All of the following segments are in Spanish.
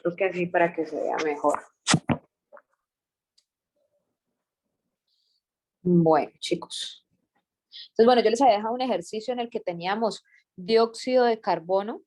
creo que así para que se vea mejor. Bueno, chicos. Entonces, bueno, yo les había dejado un ejercicio en el que teníamos dióxido de carbono.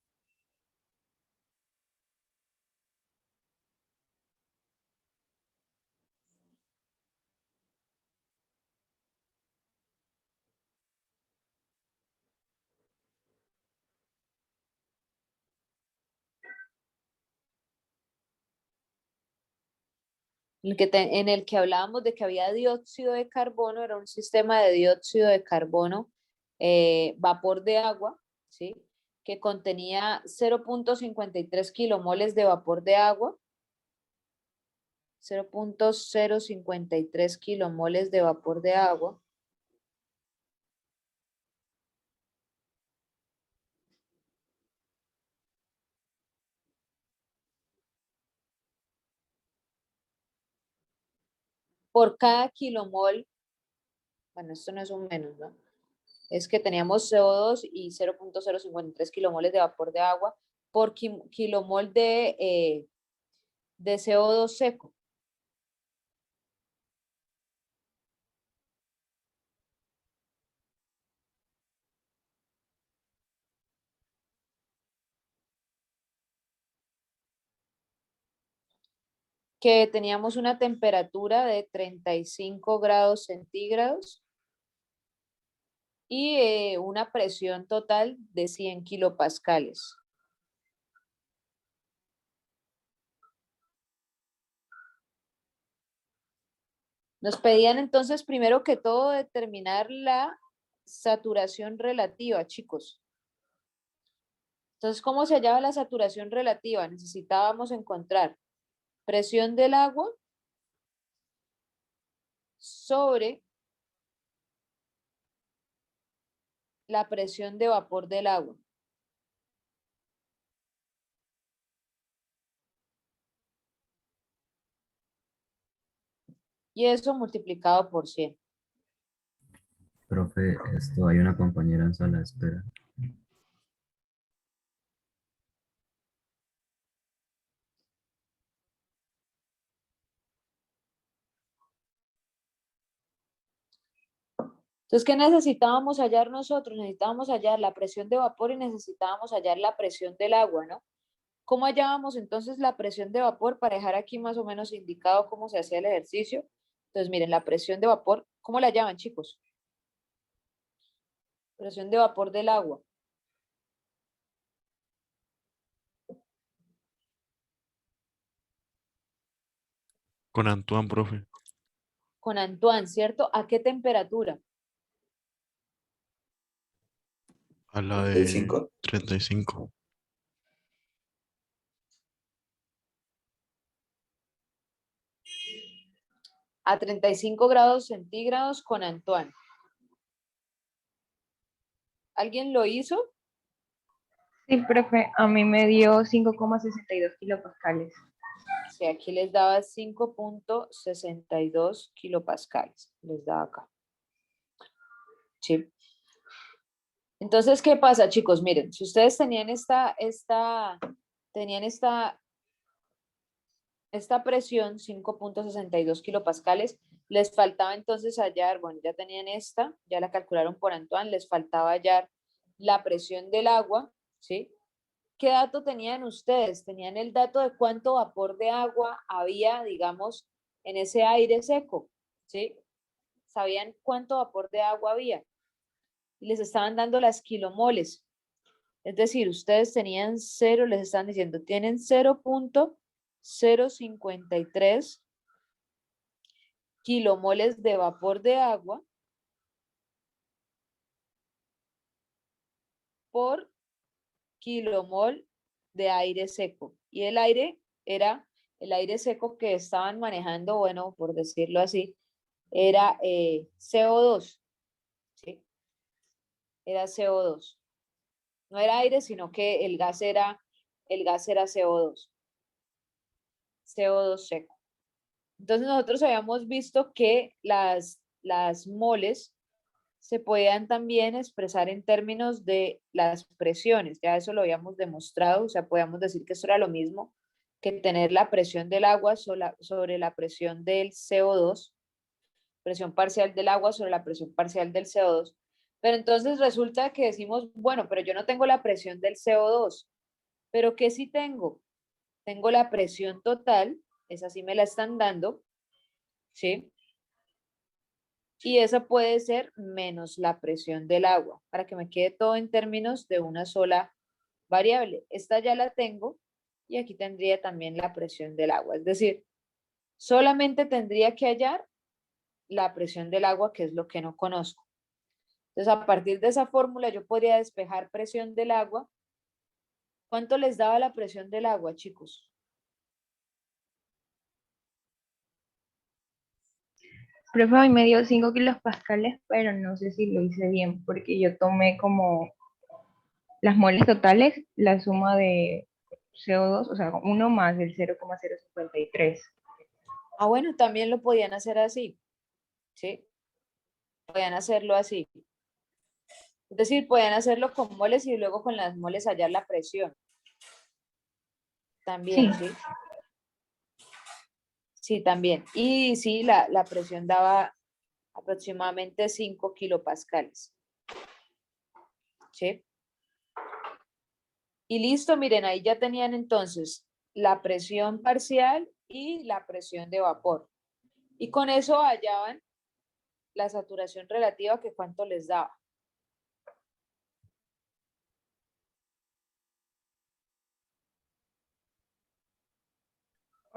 En el que hablábamos de que había dióxido de carbono, era un sistema de dióxido de carbono, vapor de agua, ¿sí? Que contenía 0.53 kilomoles de vapor de agua, 0.053 kilomoles de vapor de agua. Por cada kilomol, bueno, esto no es un menos, ¿no? Es que teníamos CO2 y 0.053 kilomoles de vapor de agua por kilomol de CO2 seco. Que teníamos una temperatura de 35 grados centígrados y una presión total de 100 kilopascales. Nos pedían entonces primero que todo determinar la saturación relativa, chicos. Entonces, ¿cómo se hallaba la saturación relativa? Necesitábamos encontrar presión del agua sobre la presión de vapor del agua. Y eso multiplicado por 100. Profe, hay una compañera en sala de espera. Entonces, ¿qué necesitábamos hallar nosotros? Necesitábamos hallar la presión de vapor y necesitábamos hallar la presión del agua, ¿no? ¿Cómo hallábamos entonces la presión de vapor? Para dejar aquí más o menos indicado cómo se hacía el ejercicio. Entonces, miren, la presión de vapor, ¿cómo la llaman, chicos? Presión de vapor del agua. Con Antoine, profe. Con Antoine, ¿cierto? ¿A qué temperatura? A la de 35. 35. A 35 grados centígrados con Antoine. ¿Alguien lo hizo? Sí, profe, a mí me dio 5,62 kilopascales. Sí, aquí les daba 5.62 kilopascales. Les daba acá. Sí. Entonces, ¿qué pasa, chicos? Miren, si ustedes tenían tenían esta presión, 5.62 kilopascales, les faltaba entonces hallar, bueno, ya tenían esta, ya la calcularon por Antoine, les faltaba hallar la presión del agua, ¿sí? ¿Qué dato tenían ustedes? Tenían el dato de cuánto vapor de agua había, digamos, en ese aire seco, ¿sí? ¿Sabían cuánto vapor de agua había? Y les estaban dando las kilomoles. Es decir, ustedes tenían 0, les están diciendo, tienen 0.053 kilomoles de vapor de agua por kilomol de aire seco. Y el aire era el aire seco que estaban manejando, bueno, por decirlo así, era CO2, ¿sí? Era CO2. No era aire, sino que el gas era CO2. CO2 seco. Entonces nosotros habíamos visto que las moles se podían también expresar en términos de las presiones, ya eso lo habíamos demostrado, o sea, podíamos decir que eso era lo mismo que tener la presión del agua sobre la presión del CO2, presión parcial del agua sobre la presión parcial del CO2. Pero entonces resulta que decimos, bueno, pero yo no tengo la presión del CO2, pero ¿qué sí tengo? Tengo la presión total, esa sí me la están dando, ¿sí? Y esa puede ser menos la presión del agua, para que me quede todo en términos de una sola variable. Esta ya la tengo y aquí tendría también la presión del agua. Es decir, solamente tendría que hallar la presión del agua, que es lo que no conozco. Entonces, a partir de esa fórmula, yo podría despejar presión del agua. ¿Cuánto les daba la presión del agua, chicos? Profe, hoy me dio 5 kilopascales, pero no sé si lo hice bien, porque yo tomé como las moles totales, la suma de CO2, o sea, 1 más el 0,053. Ah, bueno, también lo podían hacer así, ¿sí? Podían hacerlo así. Es decir, podían hacerlo con moles y luego con las moles hallar la presión. Sí, También, ¿sí? Sí, también. Y sí, la presión daba aproximadamente 5 kilopascales. ¿Sí? Y listo, miren, ahí ya tenían entonces la presión parcial y la presión de vapor. Y con eso hallaban la saturación relativa, que cuánto les daba.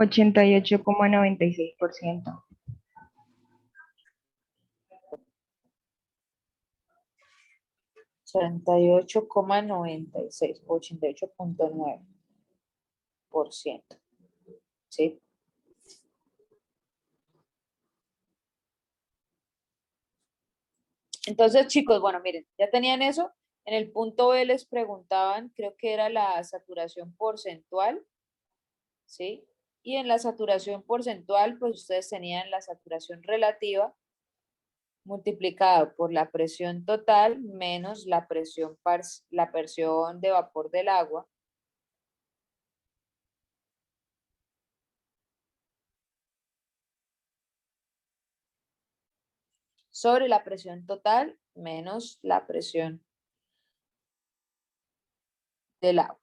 ochenta y 88,96%. 88,96, 88,9%. ¿Sí? Entonces, chicos, bueno, miren, ya tenían eso. En el punto B les preguntaban, creo que era la saturación porcentual, ¿sí? Y en la saturación porcentual, pues ustedes tenían la saturación relativa multiplicado por la presión total menos la presión de vapor del agua sobre la presión total menos la presión del agua.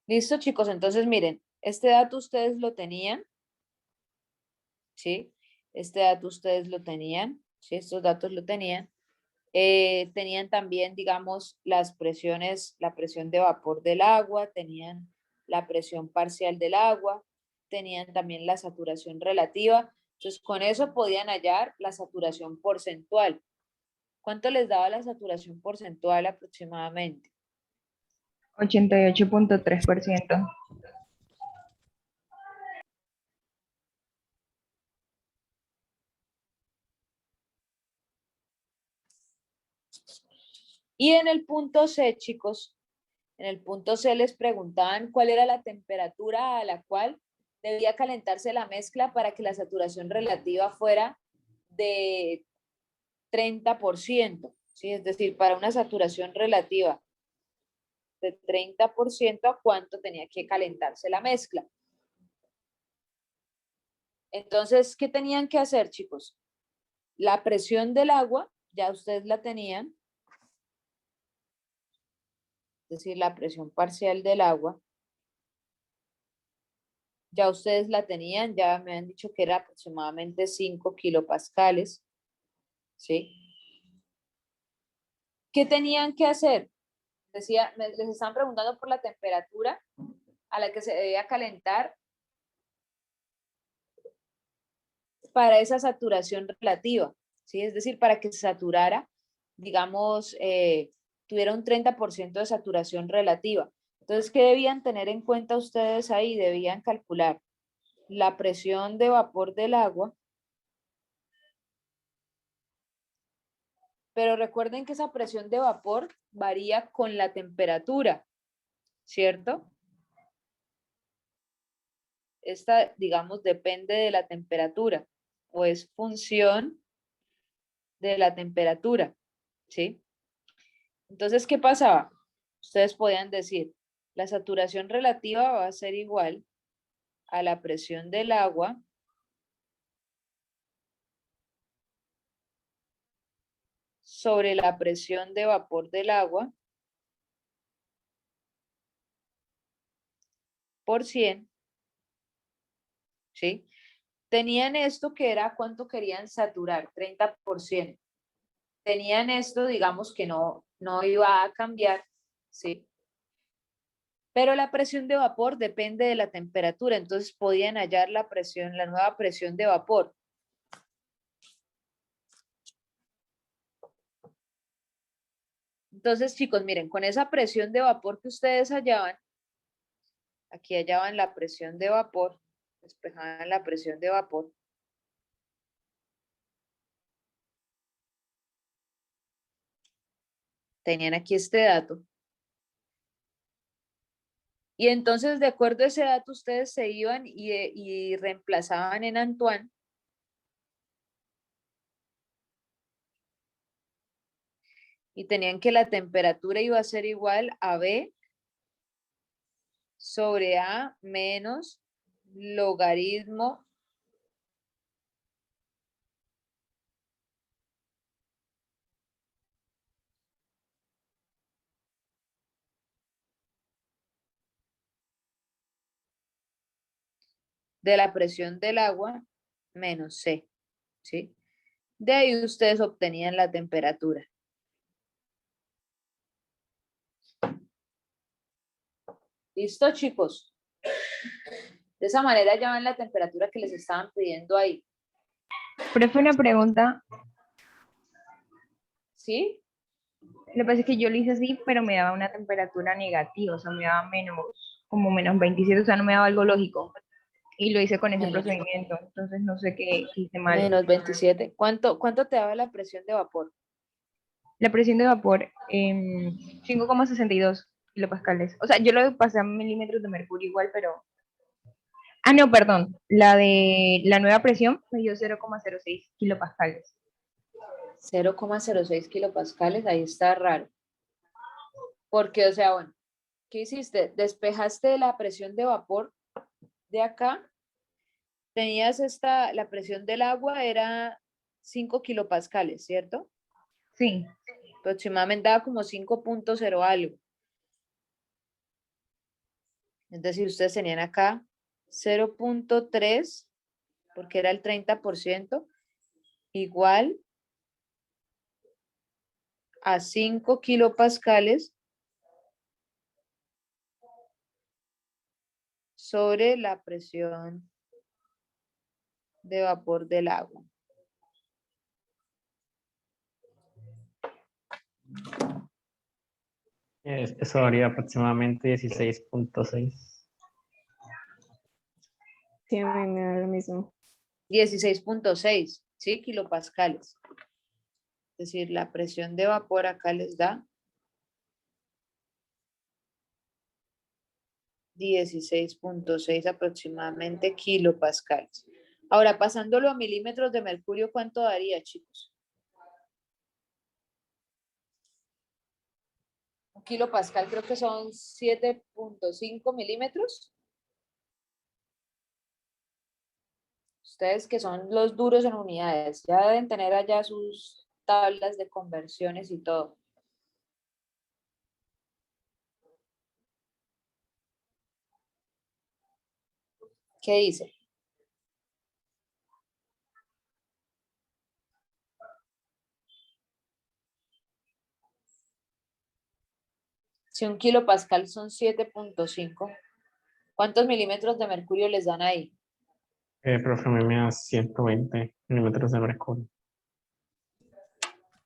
¿Listo, chicos? Entonces, miren, este dato ustedes lo tenían, ¿sí? Este dato ustedes lo tenían, ¿sí? Estos datos lo tenían. Tenían también, digamos, las presiones, la presión de vapor del agua, tenían la presión parcial del agua, tenían también la saturación relativa. Entonces, con eso podían hallar la saturación porcentual. ¿Cuánto les daba la saturación porcentual aproximadamente? 88,3%. Y en el punto C, chicos, en el punto C les preguntaban cuál era la temperatura a la cual debía calentarse la mezcla para que la saturación relativa fuera de 30%, ¿sí? Es decir, para una saturación relativa de 30%, ¿a cuánto tenía que calentarse la mezcla? Entonces, ¿qué tenían que hacer, chicos? La presión del agua, ya ustedes la tenían, es decir, la presión parcial del agua, ya ustedes la tenían, ya me han dicho que era aproximadamente 5 kilopascales, ¿sí? ¿Qué tenían que hacer? Decía, les estaban preguntando por la temperatura a la que se debía calentar para esa saturación relativa, ¿sí? Es decir, para que se saturara, digamos, tuviera un 30% de saturación relativa. Entonces, ¿qué debían tener en cuenta ustedes ahí? Debían calcular la presión de vapor del agua, pero recuerden que esa presión de vapor varía con la temperatura, ¿cierto? Esta, digamos, depende de la temperatura o es función de la temperatura, ¿sí? Entonces, ¿qué pasaba? ustedes podían decir, la saturación relativa va a ser igual a la presión del agua sobre la presión de vapor del agua por 100, ¿sí? Tenían esto que era cuánto querían saturar, 30%. Tenían esto, digamos que no iba a cambiar, ¿sí? Pero la presión de vapor depende de la temperatura, entonces podían hallar la presión, la nueva presión de vapor. Entonces, chicos, miren, con esa presión de vapor que ustedes hallaban, aquí hallaban la presión de vapor, despejaban la presión de vapor. Tenían aquí este dato. Y entonces, de acuerdo a ese dato, ustedes se iban y reemplazaban en Antoine. Y tenían que la temperatura iba a ser igual a B sobre A menos logaritmo de la presión del agua menos C, ¿sí? De ahí ustedes obtenían la temperatura. ¿Listo, chicos? De esa manera ya ven la temperatura que les estaban pidiendo ahí. Profe, una pregunta. ¿Sí? Lo que pasa es que yo lo hice así, pero me daba una temperatura negativa, o sea, me daba menos, como menos 27, o sea, no me daba algo lógico. Y lo hice con ese Menos, procedimiento, entonces no sé qué hice mal. menos 27. ¿Cuánto te daba la presión de vapor? La presión de vapor, 5,62 kilopascales. O sea, yo lo pasé a milímetros de mercurio igual, pero... Ah, no, perdón. La de la nueva presión me dio 0,06 kilopascales. 0,06 kilopascales, ahí está raro. Porque, o sea, bueno, ¿qué hiciste? Despejaste la presión de vapor de acá. Tenías la presión del agua era 5 kilopascales, ¿cierto? Sí, Aproximadamente daba como 5,0 algo. Es decir, ustedes tenían acá 0,3, porque era el 30%, igual a 5 kilopascales sobre la presión de vapor del agua. Eso daría aproximadamente 16,6. Sí, a mí me da lo mismo. 16,6, ¿sí? Kilopascales. Es decir, la presión de vapor acá les da 16,6 aproximadamente kilopascales. Ahora, pasándolo a milímetros de mercurio, ¿cuánto daría, chicos? Un kilopascal creo que son 7,5 milímetros. Ustedes que son los duros en unidades, ya deben tener allá sus tablas de conversiones y todo. ¿Qué dice? Si un kilopascal son 7,5, ¿cuántos milímetros de mercurio les dan ahí? Profe, a mí me da 120 milímetros de mercurio.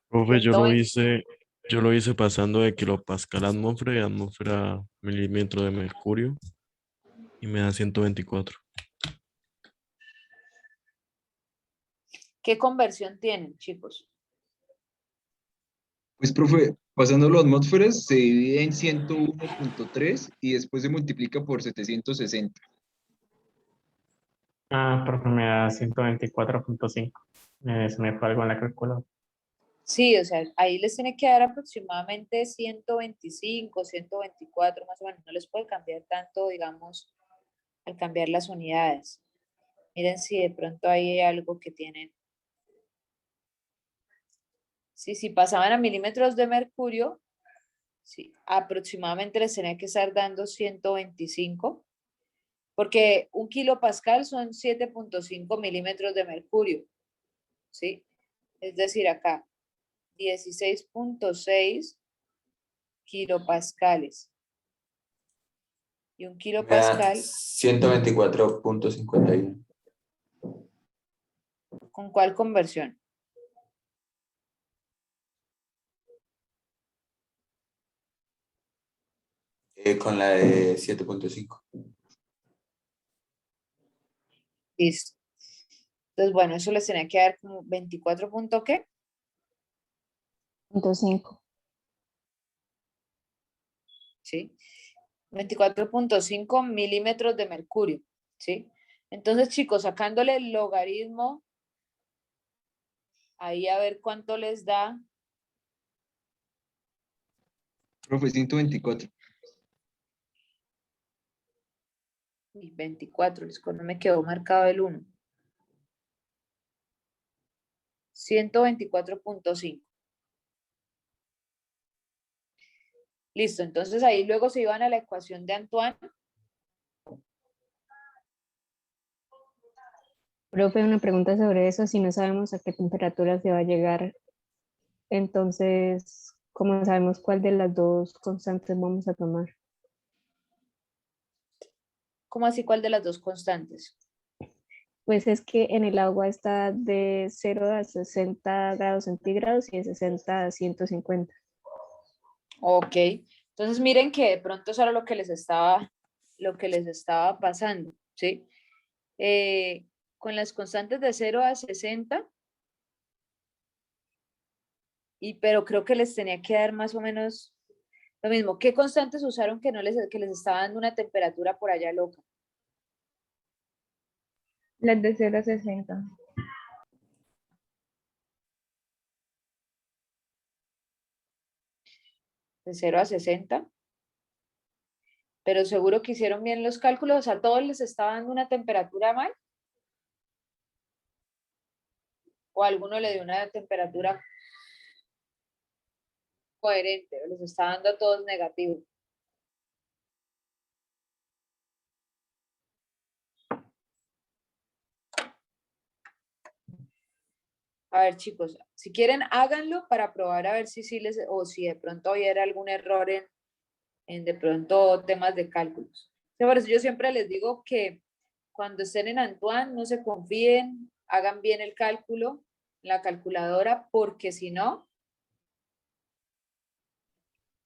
Profe, 120. yo lo hice pasando de kilopascal a atmósfera y atmósfera a milímetro de mercurio y me da 124. ¿Qué conversión tienen, chicos? Pues, profe, pasándolo a atmósferas, se divide en 101,3 y después se multiplica por 760. Ah, profe, me da 124,5. Se me fue algo en la calculadora. Sí, o sea, ahí les tiene que dar aproximadamente 125, 124 más o menos. No les puede cambiar tanto, digamos, al cambiar las unidades. Miren si de pronto hay algo que tienen. Sí, si pasaban a milímetros de mercurio, sí, aproximadamente les tenía que estar dando 125, porque un kilopascal son 7.5 milímetros de mercurio, ¿sí? Es decir, acá 16.6 kilopascales. Y un Me da kilopascal, 124.51. ¿con cuál conversión? Con la de 7.5. Listo. Entonces, bueno, eso les tenía que dar como 24 punto ¿qué? Punto 5. ¿Sí? 24.5 milímetros de mercurio, ¿sí? Entonces, chicos, sacándole el logaritmo, ahí a ver cuánto les da. Profe, 124. Y 24, no me quedó marcado el 1. 124.5. Listo, entonces ahí luego se iban a la ecuación de Antoine. Profe, una pregunta sobre eso. Si no sabemos a qué temperatura se va a llegar, entonces, ¿cómo sabemos cuál de las dos constantes vamos a tomar? ¿Cómo así cuál de las dos constantes? Pues es que en el agua está de 0 a 60 grados centígrados y de 60 a 150. Ok, entonces miren que de pronto eso era lo que les estaba pasando, ¿sí? Con las constantes de 0 a 60, pero creo que les tenía que dar más o menos lo mismo. ¿Qué constantes usaron que que les estaba dando una temperatura por allá loca? Las de 0 a 60. De 0 a 60. Pero seguro que hicieron bien los cálculos, o sea, todos les estaba dando una temperatura mal, o alguno le dio una temperatura coherente, o les está dando a todos negativo. A ver, chicos, si quieren, háganlo para probar a ver si sí les, o si de pronto hubiera algún error en de pronto temas de cálculos. Por eso yo siempre les digo que cuando estén en Antoine, no se confíen, hagan bien el cálculo en la calculadora, porque si no,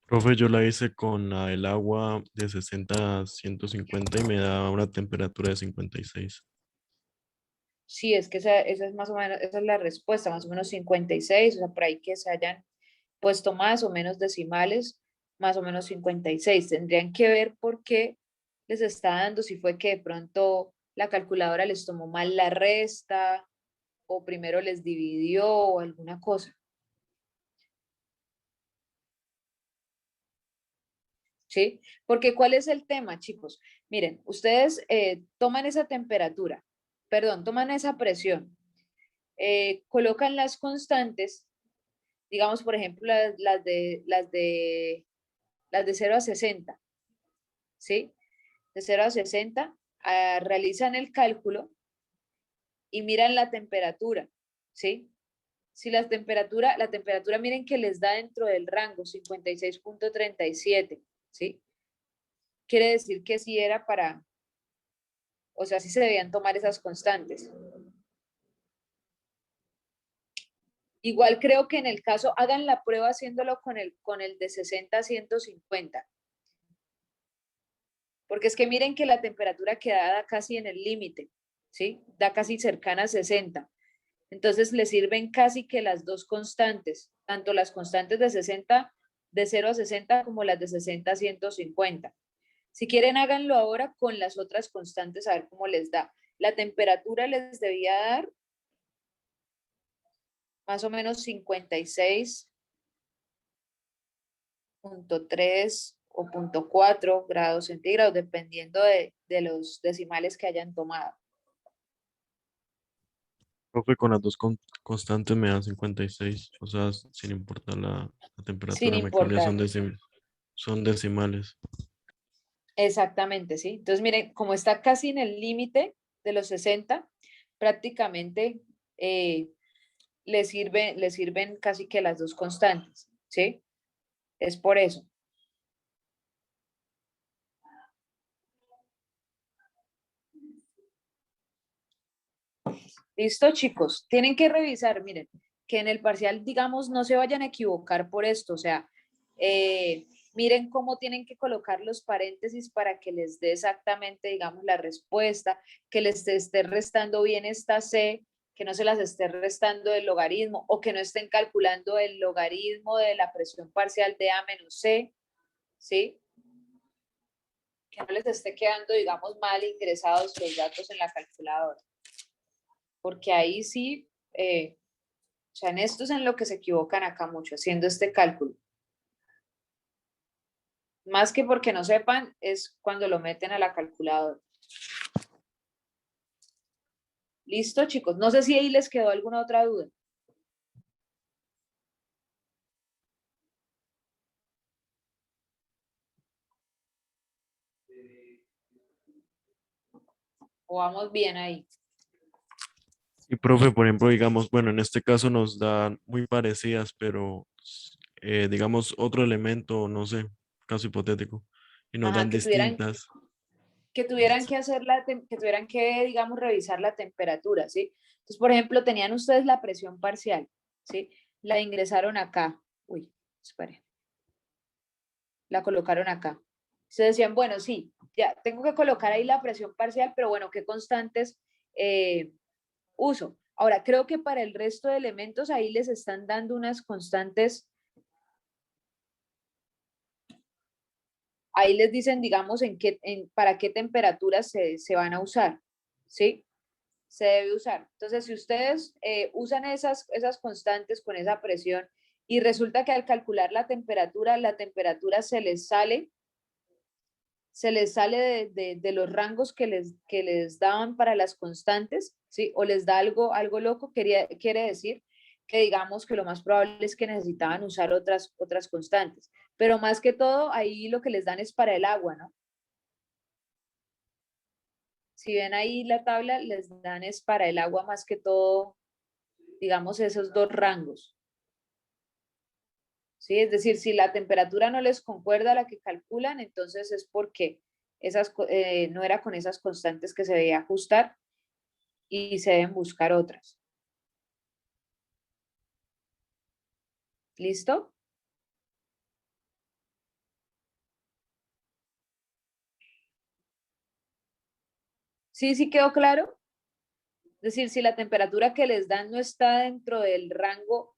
Profe, yo la hice con el agua de 60 a 150 y me da una temperatura de 56. sí, es que esa es más o menos, esa es la respuesta, más o menos 56, o sea, por ahí que se hayan puesto más o menos decimales, más o menos 56. Tendrían que ver por qué les está dando, si fue que de pronto la calculadora les tomó mal la resta o primero les dividió o alguna cosa. ¿Sí? Porque ¿cuál es el tema, chicos? Miren, ustedes toman esa temperatura, perdón, toman esa presión, colocan las constantes, digamos, por ejemplo, las de 0 a 60, ¿sí? De 0 a 60, realizan el cálculo y miran la temperatura, ¿sí? Si la temperatura miren que les da dentro del rango 56.37, ¿sí? Quiere decir que sí era para, o sea, sí se debían tomar esas constantes. Igual creo que en el caso, hagan la prueba haciéndolo con el de 60 a 150. Porque es que miren que la temperatura queda casi en el límite, ¿sí? Da casi cercana a 60. Entonces le sirven casi que las dos constantes, tanto las constantes de 60, de 0 a 60, como las de 60 a 150. Si quieren, háganlo ahora con las otras constantes, a ver cómo les da. La temperatura les debía dar más o menos 56.3 o 0.4 grados centígrados, dependiendo de los decimales que hayan tomado. Profe, con las dos constantes me da 56, o sea, sin importar la Sin temperatura, me cambia, importar. son decimales. Exactamente, ¿sí? Entonces, miren, como está casi en el límite de los 60, prácticamente le sirven casi que las dos constantes, ¿sí? Es por eso. ¿Listo, chicos? Tienen que revisar, miren, que en el parcial, digamos, no se vayan a equivocar por esto, o sea, miren cómo tienen que colocar los paréntesis para que les dé exactamente, digamos, la respuesta, que les esté restando bien esta C, que no se las esté restando el logaritmo o que no estén calculando el logaritmo de la presión parcial de A menos C, ¿sí? Que no les esté quedando, digamos, mal ingresados los datos en la calculadora. Porque ahí sí, o sea, en esto es en lo que se equivocan acá mucho, haciendo este cálculo. Más que porque no sepan, es cuando lo meten a la calculadora. ¿Listo, chicos? No sé si ahí les quedó alguna otra duda. ¿O vamos bien ahí? Y profe, por ejemplo, digamos, bueno, en este caso nos dan muy parecidas, pero digamos otro elemento, no sé, caso hipotético, y nos Ajá, dan distintas. que tuvieran que hacer que tuvieran que, digamos, revisar la temperatura, ¿sí? Entonces, por ejemplo, tenían ustedes la presión parcial, ¿sí? La ingresaron acá. Uy, espere. La colocaron acá. Se decían, bueno, sí, ya tengo que colocar ahí la presión parcial, pero bueno, ¿qué constantes uso? Ahora, creo que para el resto de elementos ahí les están dando unas constantes. Ahí les dicen, digamos, para qué temperaturas se van a usar, ¿sí? Se debe usar. Entonces, si ustedes usan esas constantes con esa presión y resulta que al calcular la temperatura se les sale de los rangos que les daban para las constantes, ¿sí? O les da algo loco, quiere decir que digamos que lo más probable es que necesitaban usar otras constantes. Pero más que todo, ahí lo que les dan es para el agua, ¿no? Si ven ahí la tabla, les dan es para el agua más que todo, digamos, esos dos rangos. ¿Sí? Es decir, si la temperatura no les concuerda a la que calculan, entonces es porque no era con esas constantes que se debía ajustar y se deben buscar otras. ¿Listo? ¿Sí, sí quedó claro? Es decir, si la temperatura que les dan no está dentro del rango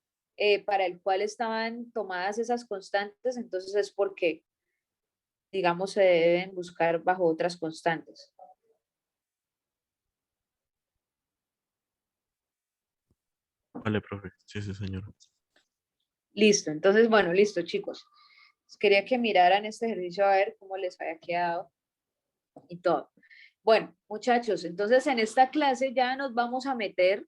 para el cual estaban tomadas esas constantes, entonces es porque, digamos, se deben buscar bajo otras constantes. Vale, profe. Sí, sí, señor. Listo, entonces, bueno, listo, chicos. Quería que miraran este ejercicio a ver cómo les había quedado y todo. Bueno, muchachos, entonces en esta clase ya nos vamos a meter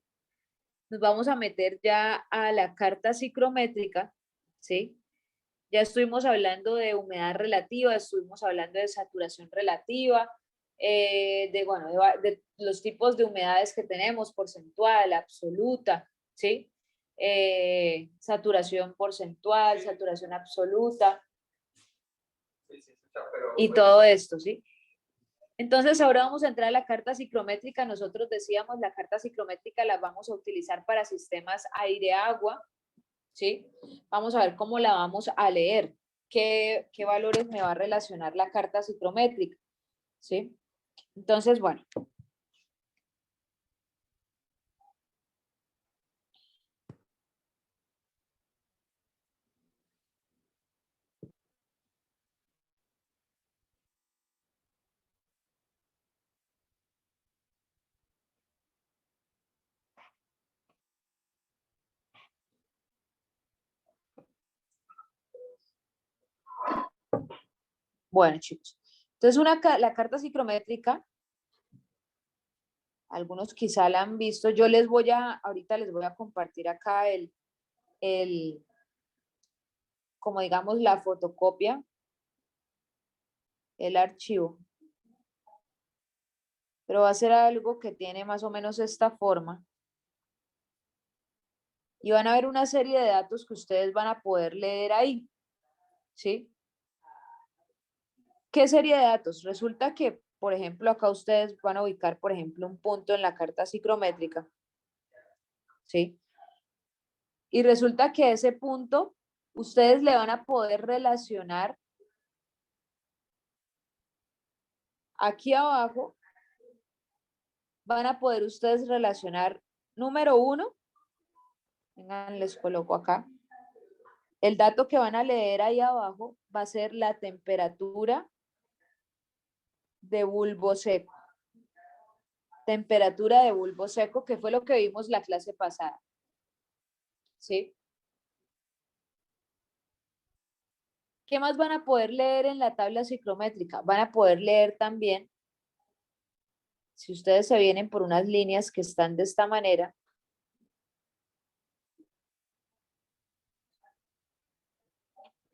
ya a la carta psicométrica, ¿sí? Ya estuvimos hablando de humedad relativa, estuvimos hablando de saturación relativa, bueno, de los tipos de humedades que tenemos, porcentual, absoluta, ¿sí? Saturación porcentual, saturación absoluta y todo esto, ¿sí? Entonces ahora vamos a entrar a la carta ciclométrica. Nosotros decíamos la carta ciclométrica la vamos a utilizar para sistemas aire-agua, ¿sí? Vamos a ver cómo la vamos a leer, qué valores me va a relacionar la carta ciclométrica, ¿sí? Entonces, bueno. Bueno, chicos. Entonces, la carta psicométrica, algunos quizá la han visto. Yo ahorita les voy a compartir acá como digamos, la fotocopia, el archivo. Pero va a ser algo que tiene más o menos esta forma. Y van a ver una serie de datos que ustedes van a poder leer ahí. ¿Sí? ¿Qué serie de datos? Resulta que, por ejemplo, acá ustedes van a ubicar, por ejemplo, un punto en la carta psicométrica. ¿Sí? Y resulta que ese punto, ustedes le van a poder relacionar aquí abajo, van a poder ustedes relacionar, número 1, vengan, les coloco acá. El dato que van a leer ahí abajo va a ser la temperatura de bulbo seco. Temperatura de bulbo seco, que fue lo que vimos la clase pasada. ¿Sí? ¿Qué más van a poder leer en la tabla psicométrica? Van a poder leer también, si ustedes se vienen por unas líneas que están de esta manera,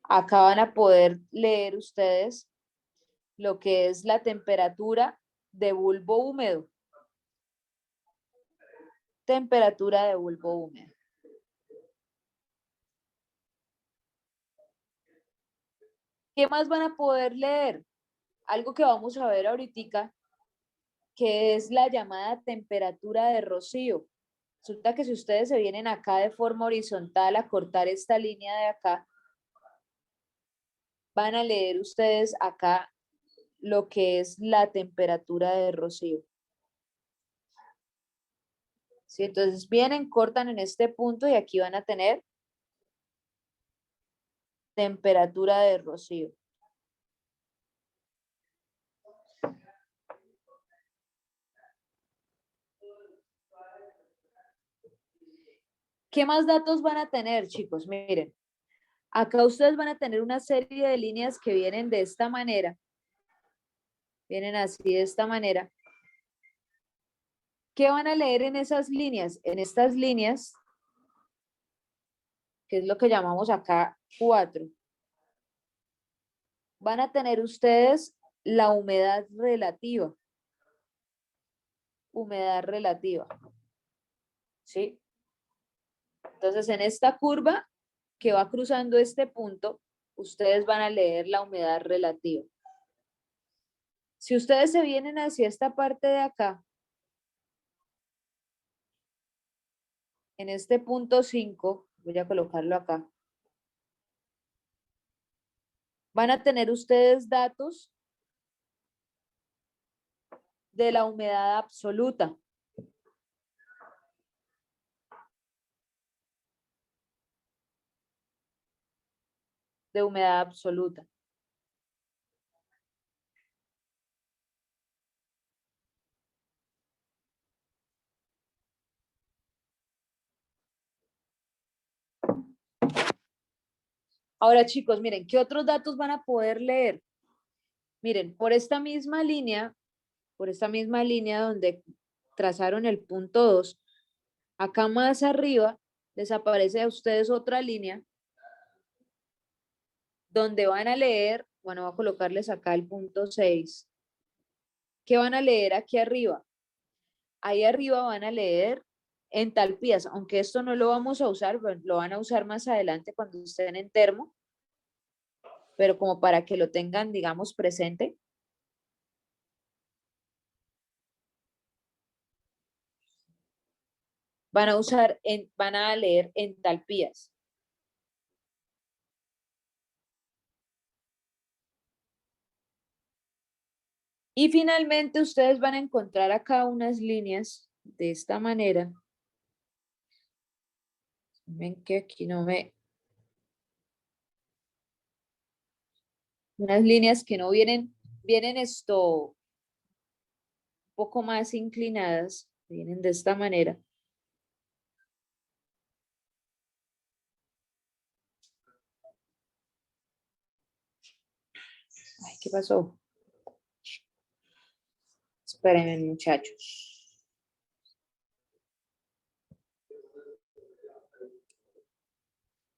acá van a poder leer ustedes lo que es la temperatura de bulbo húmedo. Temperatura de bulbo húmedo. ¿Qué más van a poder leer? Algo que vamos a ver ahorita, que es la llamada temperatura de rocío. Resulta que si ustedes se vienen acá de forma horizontal a cortar esta línea de acá, van a leer ustedes acá lo que es la temperatura de rocío. ¿Sí? Entonces vienen, cortan en este punto y aquí van a tener temperatura de rocío. ¿Qué más datos van a tener, chicos? Miren, acá ustedes van a tener una serie de líneas que vienen de esta manera. Vienen así de esta manera. ¿Qué van a leer en esas líneas? En estas líneas, que es lo que llamamos acá 4. Van a tener ustedes la humedad relativa. Humedad relativa. ¿Sí? Entonces, en esta curva que va cruzando este punto, ustedes van a leer la humedad relativa. Si ustedes se vienen hacia esta parte de acá, en este punto 5, voy a colocarlo acá, van a tener ustedes datos de la humedad absoluta. De humedad absoluta. Ahora, chicos, miren, ¿qué otros datos van a poder leer? Miren, por esta misma línea donde trazaron el punto 2, acá más arriba les aparece a ustedes otra línea donde van a leer, bueno, voy a colocarles acá el punto 6. ¿Qué van a leer aquí arriba? Ahí arriba van a leer entalpías, aunque esto no lo vamos a usar, lo van a usar más adelante cuando estén en termo, pero como para que lo tengan, digamos, presente. Van a leer entalpías. Y finalmente ustedes van a encontrar acá unas líneas de esta manera. Ven que aquí no me... Unas líneas que no vienen un poco más inclinadas, vienen de esta manera. Ay, ¿qué pasó? Espérenme, muchachos.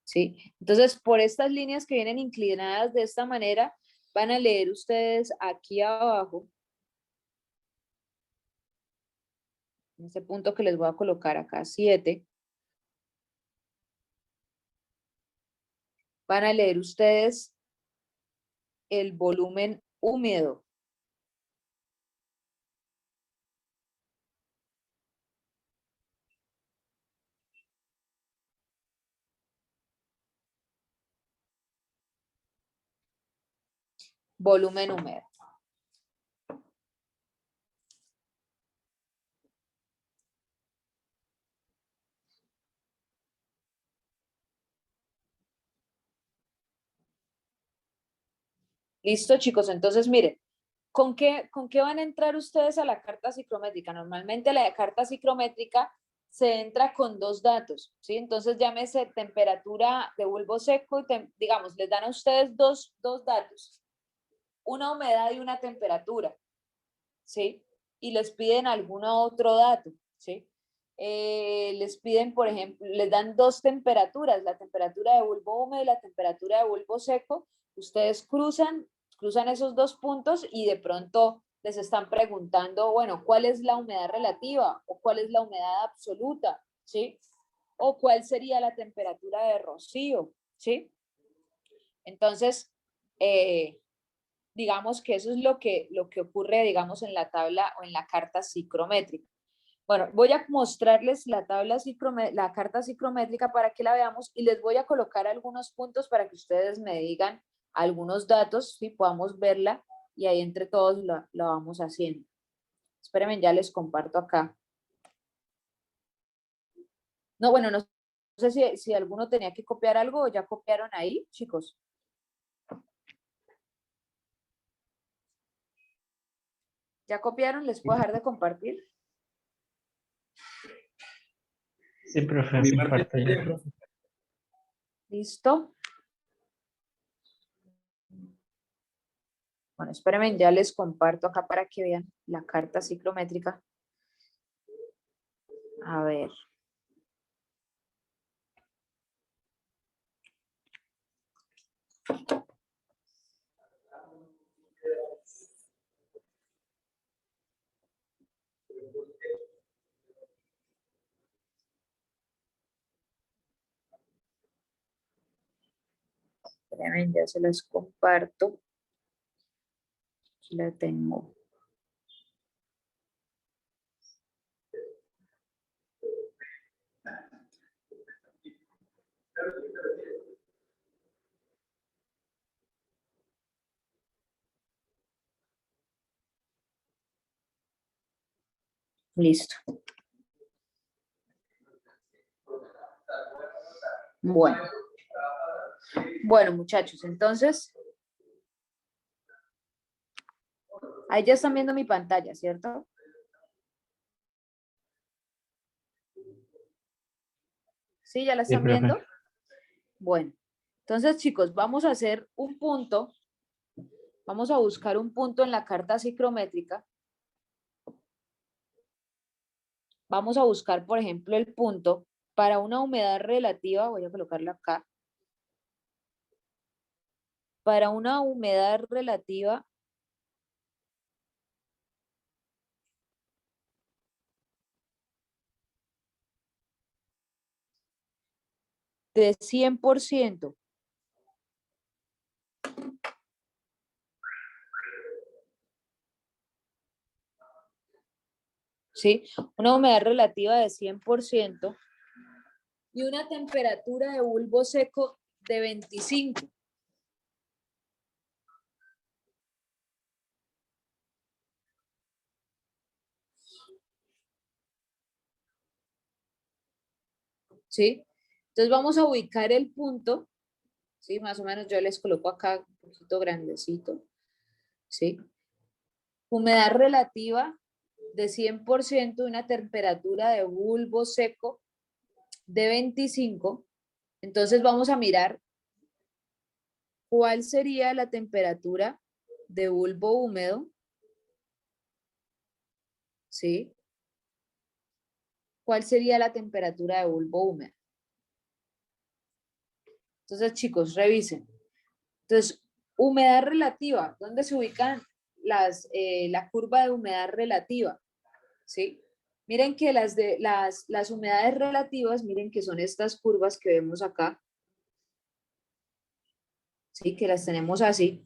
¿Sí? Entonces, por estas líneas que vienen inclinadas de esta manera, van a leer ustedes aquí abajo, en este punto que les voy a colocar acá, 7. Van a leer ustedes el volumen húmedo. Volumen húmedo. Listo, chicos. Entonces, miren, ¿con qué van a entrar ustedes a la carta psicométrica? Normalmente la carta psicométrica se entra con 2 datos, ¿sí? Entonces, llámese temperatura de bulbo seco y, digamos, les dan a ustedes dos datos, una humedad y una temperatura, ¿sí? Y les piden algún otro dato, ¿sí? Les piden, por ejemplo, les dan 2 temperaturas, la temperatura de bulbo húmedo y la temperatura de bulbo seco. Ustedes cruzan esos 2 puntos y de pronto les están preguntando, bueno, ¿cuál es la humedad relativa o cuál es la humedad absoluta? ¿Sí? O cuál sería la temperatura de rocío, ¿sí? Entonces, digamos que eso es lo que ocurre, digamos, en la tabla o en la carta psicométrica. Bueno, voy a mostrarles la carta psicométrica para que la veamos y les voy a colocar algunos puntos para que ustedes me digan algunos datos y podamos verla y ahí entre todos lo vamos haciendo. Espérenme, ya les comparto acá. No, bueno, no sé si alguno tenía que copiar algo o ya copiaron ahí, chicos. ¿Ya copiaron? ¿Les puedo dejar de compartir? Sí, profe, Mi parte, comparto ya. profe. ¿Listo? Bueno, espérenme, ya les comparto acá para que vean la carta psicométrica. A ver. Espérenme, ya se las comparto. Aquí la tengo. Listo. Bueno. Bueno, muchachos, entonces, ahí ya están viendo mi pantalla, ¿cierto? ¿Sí? ¿Ya la Sí, están profe. viendo? Bueno, entonces, chicos, vamos a hacer un punto. Vamos a buscar un punto en la carta psicométrica. Vamos a buscar, por ejemplo, el punto para una humedad relativa. Voy a colocarla acá. Para una humedad relativa de 100%. ¿Sí? Una humedad relativa de 100% y una temperatura de bulbo seco de 25. ¿Sí? Entonces vamos a ubicar el punto, ¿sí? Más o menos yo les coloco acá un poquito grandecito, ¿sí? Humedad relativa de 100%, una temperatura de bulbo seco de 25. Entonces vamos a mirar cuál sería la temperatura de bulbo húmedo, ¿sí? ¿Cuál sería la temperatura de bulbo húmedo? Entonces, chicos, revisen. Entonces, humedad relativa, ¿dónde se ubican la curva de humedad relativa? ¿Sí? Miren que las humedades relativas, miren que son estas curvas que vemos acá. ¿Sí? Que las tenemos así.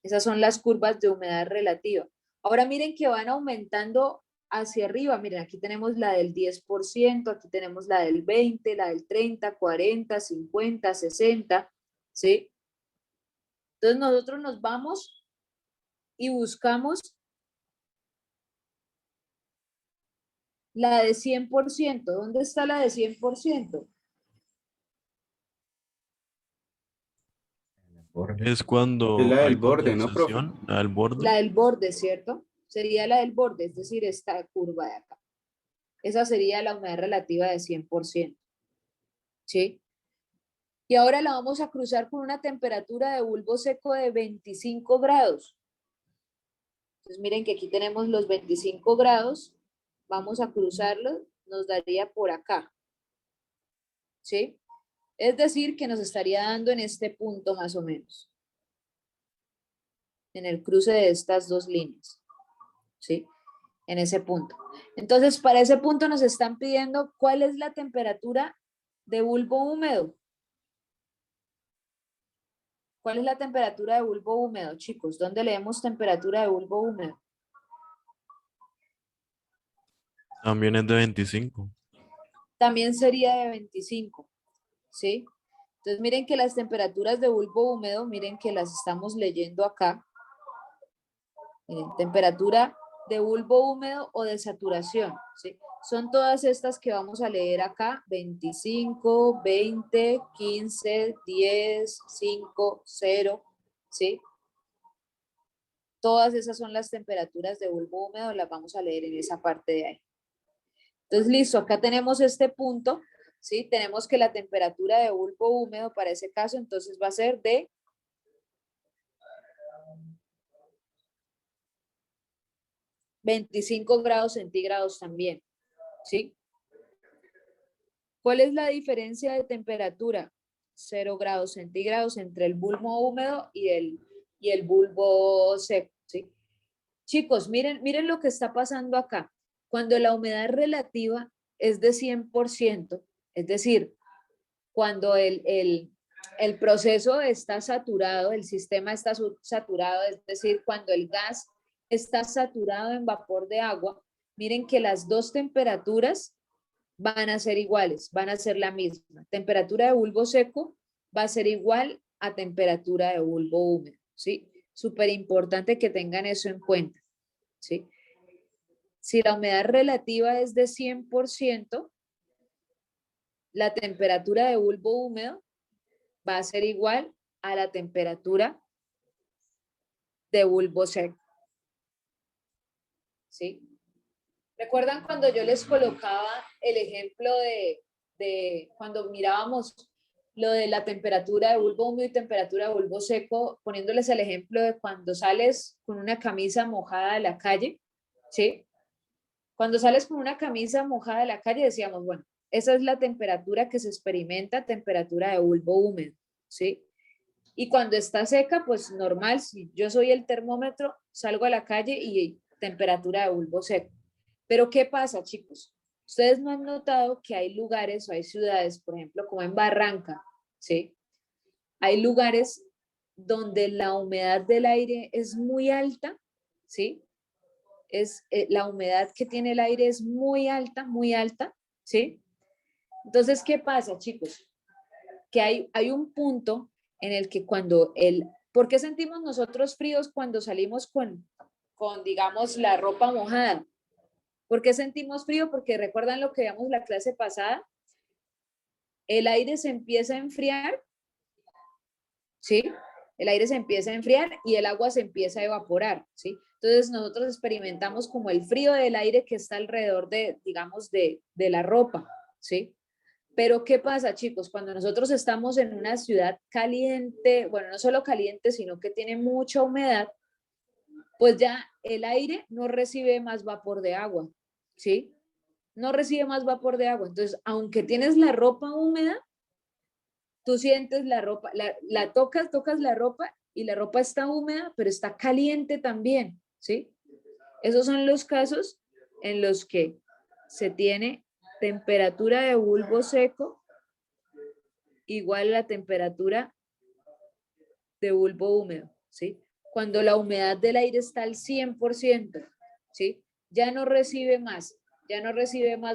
Esas son las curvas de humedad relativa. Ahora miren que van aumentando hacia arriba. Miren, aquí tenemos la del 10%, aquí tenemos la del 20%, la del 30%, 40%, 50%, 60%, ¿sí? Entonces nosotros nos vamos y buscamos la de 100%. ¿Dónde está la de 100%? Borde. Es cuando Es la hay del borde, ¿no, profe? condensación, la del borde. La del borde, ¿cierto? Sería la del borde, es decir, esta curva de acá. Esa sería la humedad relativa de 100%. ¿Sí? Y ahora la vamos a cruzar con una temperatura de bulbo seco de 25 grados. Entonces miren que aquí tenemos los 25 grados. Vamos a cruzarlo, nos daría por acá. ¿Sí? Es decir, que nos estaría dando en este punto más o menos. En el cruce de estas dos líneas. ¿Sí? En ese punto. Entonces, para ese punto nos están pidiendo cuál es la temperatura de bulbo húmedo. ¿Cuál es la temperatura de bulbo húmedo, chicos? ¿Dónde leemos temperatura de bulbo húmedo? También es de 25. También sería de 25, ¿sí? Entonces miren que las temperaturas de bulbo húmedo, miren que las estamos leyendo acá. Miren, temperatura de bulbo húmedo o de saturación, ¿sí? Son todas estas que vamos a leer acá, 25, 20, 15, 10, 5, 0, ¿sí? Todas esas son las temperaturas de bulbo húmedo, las vamos a leer en esa parte de ahí. Entonces, listo, acá tenemos este punto, ¿sí? Tenemos que la temperatura de bulbo húmedo para ese caso, entonces va a ser de 25 grados centígrados también, ¿sí? ¿Cuál es la diferencia de temperatura? 0 grados centígrados entre el bulbo húmedo y el bulbo seco, ¿sí? Chicos, miren lo que está pasando acá. Cuando la humedad relativa es de 100%, es decir, cuando el proceso está saturado, el sistema está saturado, es decir, cuando el gas está saturado en vapor de agua, miren que las dos temperaturas van a ser iguales, van a ser la misma. Temperatura de bulbo seco va a ser igual a temperatura de bulbo húmedo, ¿sí? Súper importante que tengan eso en cuenta, ¿sí? Si la humedad relativa es de 100%, la temperatura de bulbo húmedo va a ser igual a la temperatura de bulbo seco, ¿sí? ¿Recuerdan cuando yo les colocaba el ejemplo de cuando mirábamos lo de la temperatura de bulbo húmedo y temperatura de bulbo seco, poniéndoles el ejemplo de cuando sales con una camisa mojada de la calle, ¿sí? Cuando sales con una camisa mojada de la calle decíamos, bueno, esa es la temperatura que se experimenta, temperatura de bulbo húmedo, ¿sí? Y cuando está seca, pues normal, si yo soy el termómetro, salgo a la calle y temperatura de bulbo seco. Pero ¿qué pasa, chicos? Ustedes no han notado que hay lugares o hay ciudades, por ejemplo, como en Barranca, ¿sí? Hay lugares donde la humedad del aire es muy alta, ¿sí? La humedad que tiene el aire es muy alta, ¿sí? Entonces, ¿qué pasa, chicos? Que hay un punto en el que ¿por qué sentimos nosotros fríos cuando salimos con, digamos, la ropa mojada? ¿Por qué sentimos frío? Porque recuerdan lo que veíamos la clase pasada, el aire se empieza a enfriar, ¿sí? El aire se empieza a enfriar y el agua se empieza a evaporar, ¿sí? Entonces nosotros experimentamos como el frío del aire que está alrededor digamos, de la ropa, ¿sí? Pero ¿qué pasa, chicos? Cuando nosotros estamos en una ciudad caliente, bueno, no solo caliente, sino que tiene mucha humedad, pues ya el aire no recibe más vapor de agua, ¿sí? No recibe más vapor de agua. Entonces, aunque tienes la ropa húmeda, tú sientes la ropa, la tocas la ropa y la ropa está húmeda, pero está caliente también, ¿sí? Esos son los casos en los que se tiene temperatura de bulbo seco igual a la temperatura de bulbo húmedo, ¿sí? Cuando la humedad del aire está al 100%, ¿sí? Ya no recibe más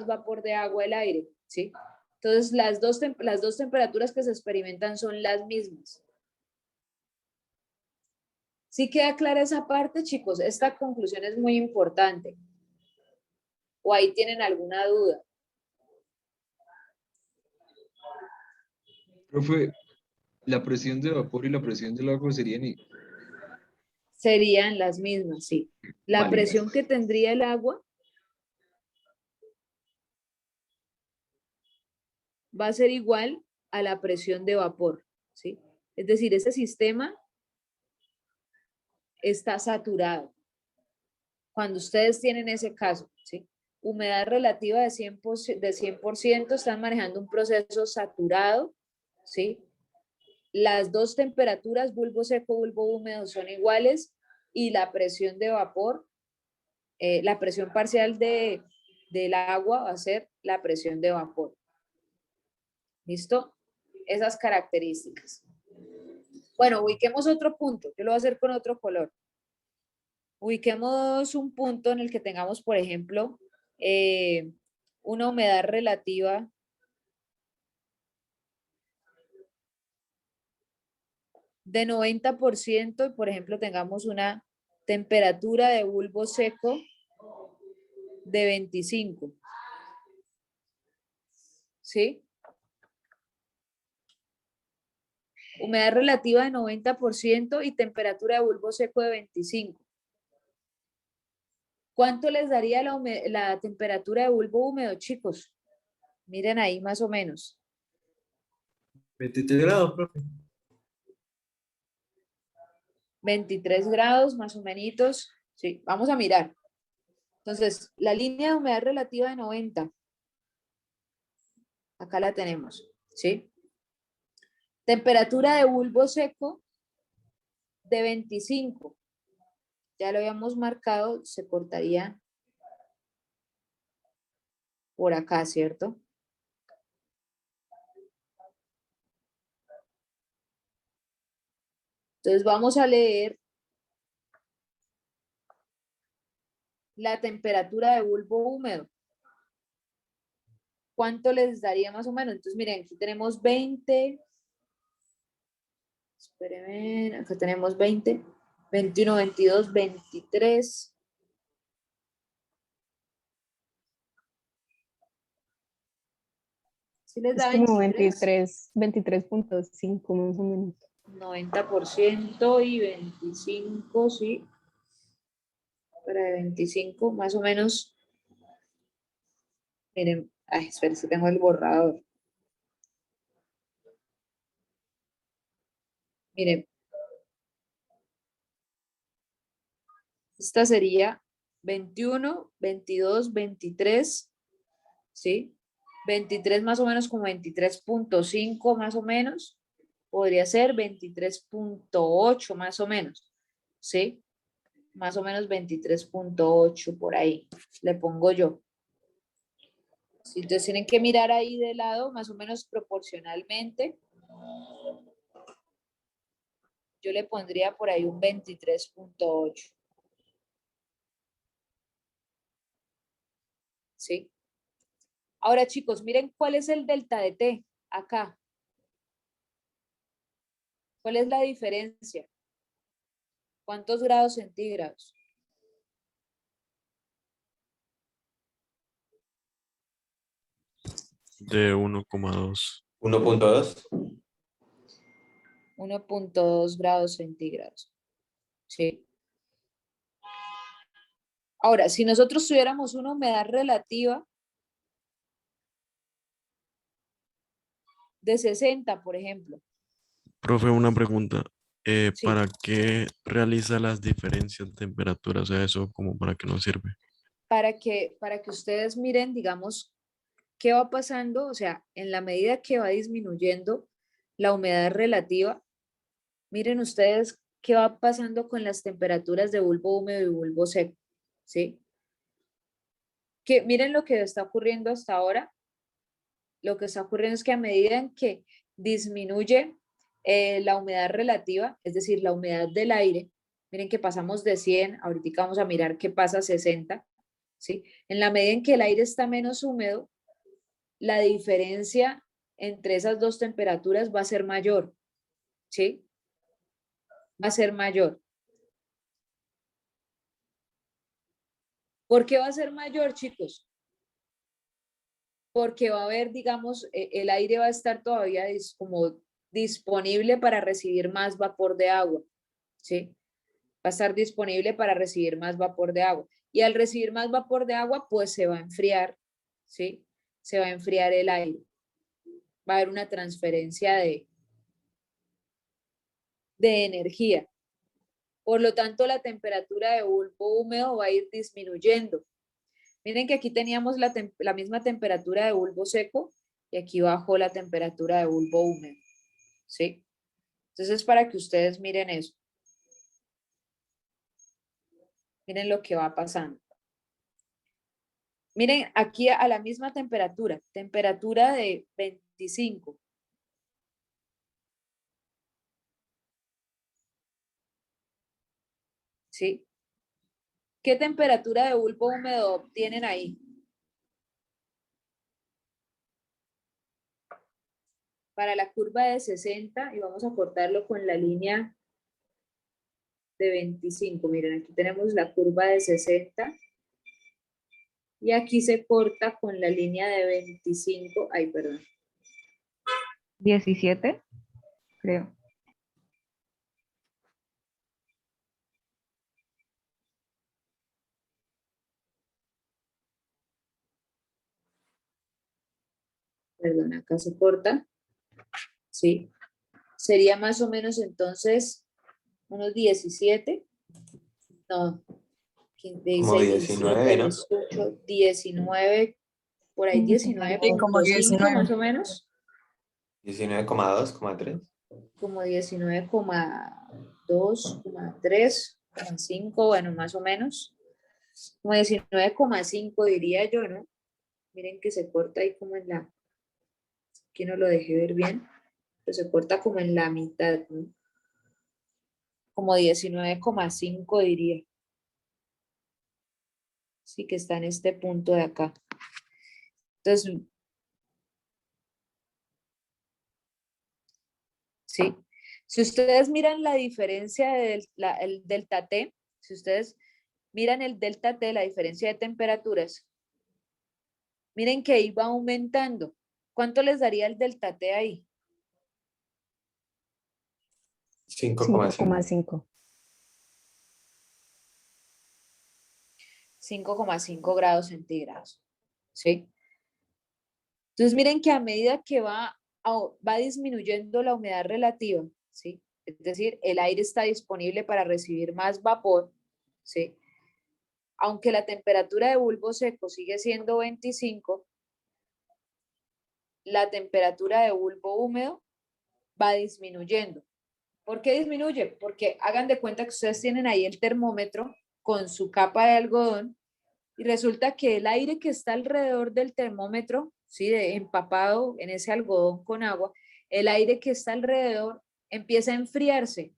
vapor de agua el aire, ¿sí? Entonces, las dos temperaturas que se experimentan son las mismas. ¿Sí queda clara esa parte, chicos? Esta conclusión es muy importante. ¿O ahí tienen alguna duda? Profe, la presión de vapor y la presión del agua serían Serían las mismas, sí. La Vale, presión gracias. que tendría el agua va a ser igual a la presión de vapor, ¿sí? Es decir, ese sistema está saturado. Cuando ustedes tienen ese caso, ¿sí? Humedad relativa de 100%, están manejando un proceso saturado, ¿sí? Las dos temperaturas, bulbo seco, bulbo húmedo, son iguales y la presión de vapor, la presión parcial del agua va a ser la presión de vapor. ¿Listo? Esas características. Bueno, ubiquemos otro punto. Yo lo voy a hacer con otro color. Ubiquemos un punto en el que tengamos, por ejemplo, una humedad relativa de 90% y, por ejemplo, tengamos una temperatura de bulbo seco de 25. ¿Sí? Humedad relativa de 90% y temperatura de bulbo seco de 25. ¿Cuánto les daría la temperatura de bulbo húmedo, chicos? Miren ahí más o menos. 23 grados, profe. 23 grados más o menos. Sí, vamos a mirar. Entonces, la línea de humedad relativa de 90. Acá la tenemos, ¿sí? Temperatura de bulbo seco de 25. Ya lo habíamos marcado, se cortaría por acá, ¿cierto? Entonces vamos a leer la temperatura de bulbo húmedo. ¿Cuánto les daría más o menos? Entonces miren, aquí tenemos 20. Espérenme, acá tenemos 20, 21, 22, 23. ¿Sí les Es da como 23? 23.5 más o menos. 90% y 25, sí. Para 25, más o menos. Miren, ay, esperen, si tengo el borrador. Miren. Esta sería 21, 22, 23, ¿sí? 23 más o menos como 23.5 más o menos. Podría ser 23.8 más o menos, ¿sí? Más o menos 23.8 por ahí, le pongo yo. ¿Sí? Entonces tienen que mirar ahí de lado, más o menos proporcionalmente. Yo le pondría por ahí un 23.8. ¿Sí? Ahora, chicos, miren cuál es el delta de T acá. ¿Cuál es la diferencia? ¿Cuántos grados centígrados? De 1,2. 1.2. 1.2 grados centígrados. ¿Sí? Ahora, si nosotros tuviéramos una humedad relativa de 60, por ejemplo. Profe, una pregunta. Sí. ¿Para qué realiza las diferencias de temperatura? O sea, eso como para qué nos sirve. Para que ustedes miren, digamos, qué va pasando, o sea, en la medida que va disminuyendo la humedad relativa, miren ustedes qué va pasando con las temperaturas de bulbo húmedo y bulbo seco, ¿sí? Que miren lo que está ocurriendo hasta ahora. Lo que está ocurriendo es que a medida en que disminuye la humedad relativa, es decir, la humedad del aire, miren que pasamos de 100, ahorita vamos a mirar qué pasa a 60, ¿sí? En la medida en que el aire está menos húmedo, la diferencia entre esas dos temperaturas va a ser mayor, ¿sí? Va a ser mayor. ¿Por qué va a ser mayor, chicos? Porque va a haber, digamos, el aire va a estar todavía como disponible para recibir más vapor de agua, ¿sí? Va a estar disponible para recibir más vapor de agua. Y al recibir más vapor de agua, pues se va a enfriar, ¿sí? Se va a enfriar el aire. Va a haber una transferencia de energía. Por lo tanto, la temperatura de bulbo húmedo va a ir disminuyendo. Miren que aquí teníamos la misma temperatura de bulbo seco y aquí bajó la temperatura de bulbo húmedo, ¿sí? Entonces, para que ustedes miren eso. Miren lo que va pasando. Miren, aquí a la misma temperatura de 25. ¿Sí? ¿Qué temperatura de bulbo húmedo obtienen ahí? Para la curva de 60, y vamos a cortarlo con la línea de 25. Miren, aquí tenemos la curva de 60. Y aquí se corta con la línea de 25. Ay, perdón. 17, creo. Perdón, acá se corta. Sí. Sería más o menos entonces unos 17. No, Como 16, 19, 17, ¿no? 18, 19, por ahí Sí, como 19.5 más 19. o menos. 19,2, 3. Como 19,2, 3, 5, bueno, más o menos. Como 19,5 diría yo, ¿no? Miren que se corta ahí como en la, aquí no lo dejé ver bien, pero se corta como en la mitad, ¿no? Como 19,5 diría. Sí, que está en este punto de acá. Entonces, sí. Si ustedes miran la diferencia del el delta T, si ustedes miran el delta T, la diferencia de temperaturas, miren que iba aumentando. ¿Cuánto les daría el delta T ahí? 5,5. 5,5. 5,5 grados centígrados. ¿Sí? Entonces miren que a medida que va disminuyendo la humedad relativa, ¿sí? Es decir, el aire está disponible para recibir más vapor, ¿sí? Aunque la temperatura de bulbo seco sigue siendo 25, la temperatura de bulbo húmedo va disminuyendo. ¿Por qué disminuye? Porque hagan de cuenta que ustedes tienen ahí el termómetro con su capa de algodón y resulta que el aire que está alrededor del termómetro, ¿sí? Empapado en ese algodón con agua, el aire que está alrededor empieza a enfriarse,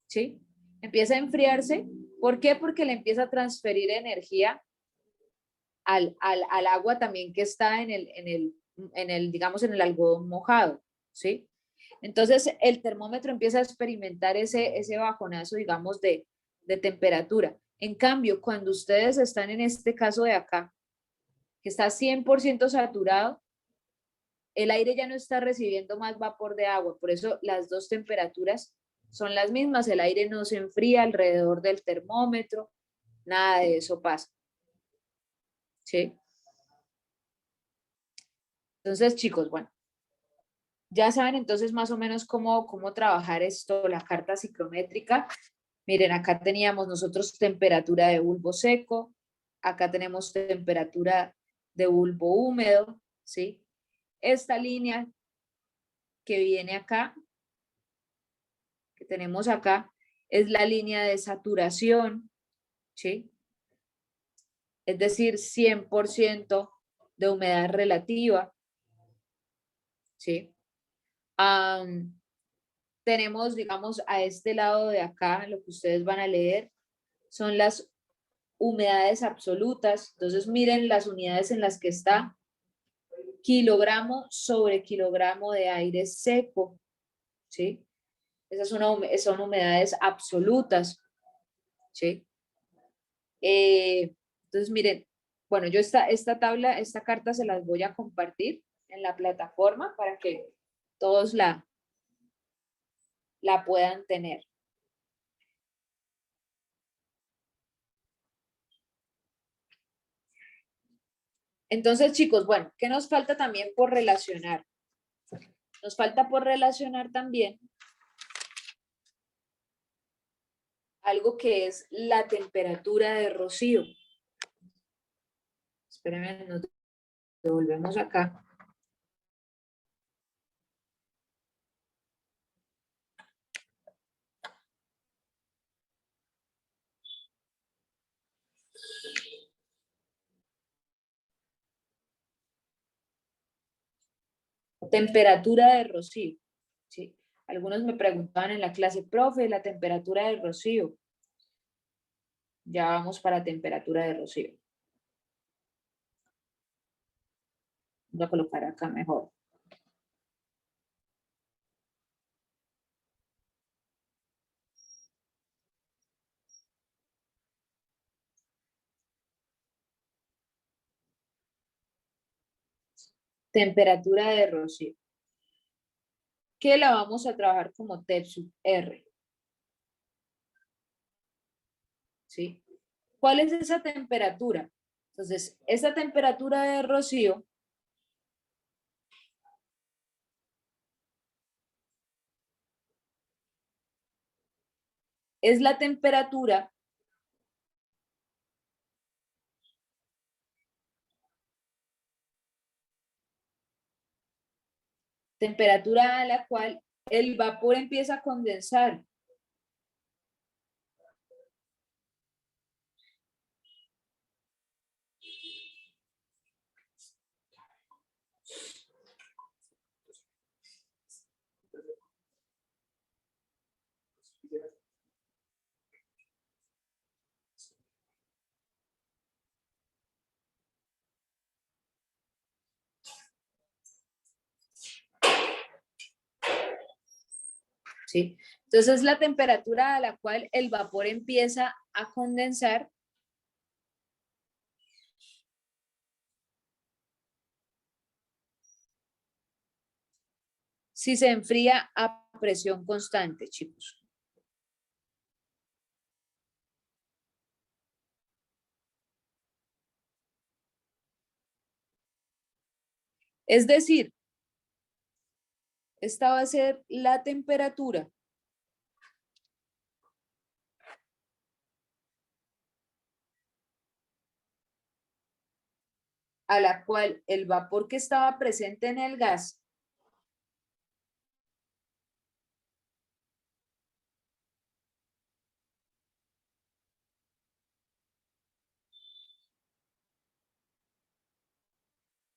¿sí? Empieza a enfriarse. ¿Por qué? Porque le empieza a transferir energía al agua también que está digamos, en el algodón mojado, ¿sí? Entonces el termómetro empieza a experimentar ese bajonazo, digamos, de temperatura. En cambio, cuando ustedes están en este caso de acá, que está 100% saturado, el aire ya no está recibiendo más vapor de agua, por eso las dos temperaturas son las mismas, el aire no se enfría alrededor del termómetro, nada de eso pasa. ¿Sí? Entonces, chicos, bueno, Ya saben entonces más o menos cómo trabajar esto, la carta psicométrica. Miren, acá teníamos nosotros temperatura de bulbo seco, acá tenemos temperatura de bulbo húmedo, ¿sí? Esta línea que viene acá, que tenemos acá, es la línea de saturación, ¿sí? Es decir, 100% de humedad relativa, ¿sí? Tenemos, digamos, a este lado de acá, lo que ustedes van a leer, son las humedades absolutas. Entonces, miren las unidades en las que está kilogramo sobre kilogramo de aire seco, ¿sí? Esas son humedades absolutas, ¿sí? Entonces, miren, bueno, yo esta tabla, esta carta se las voy a compartir en la plataforma para que todos la puedan tener. Entonces, chicos, bueno, ¿qué nos falta también por relacionar? Nos falta por relacionar también algo que es la temperatura de rocío. Espérenme, nos devolvemos acá. Temperatura de rocío, ¿sí? Algunos me preguntaban en la clase, profe, la temperatura de rocío. Ya vamos para temperatura de rocío. Voy a colocar acá mejor. Temperatura de rocío. Que la vamos a trabajar como T sub R. ¿Sí? ¿Cuál es esa temperatura? Entonces, esa temperatura de rocío es la temperatura a la cual el vapor empieza a condensar. ¿Sí? Entonces, la temperatura a la cual el vapor empieza a condensar si se enfría a presión constante, chicos. Es decir, esta va a ser la temperatura a la cual el vapor que estaba presente en el gas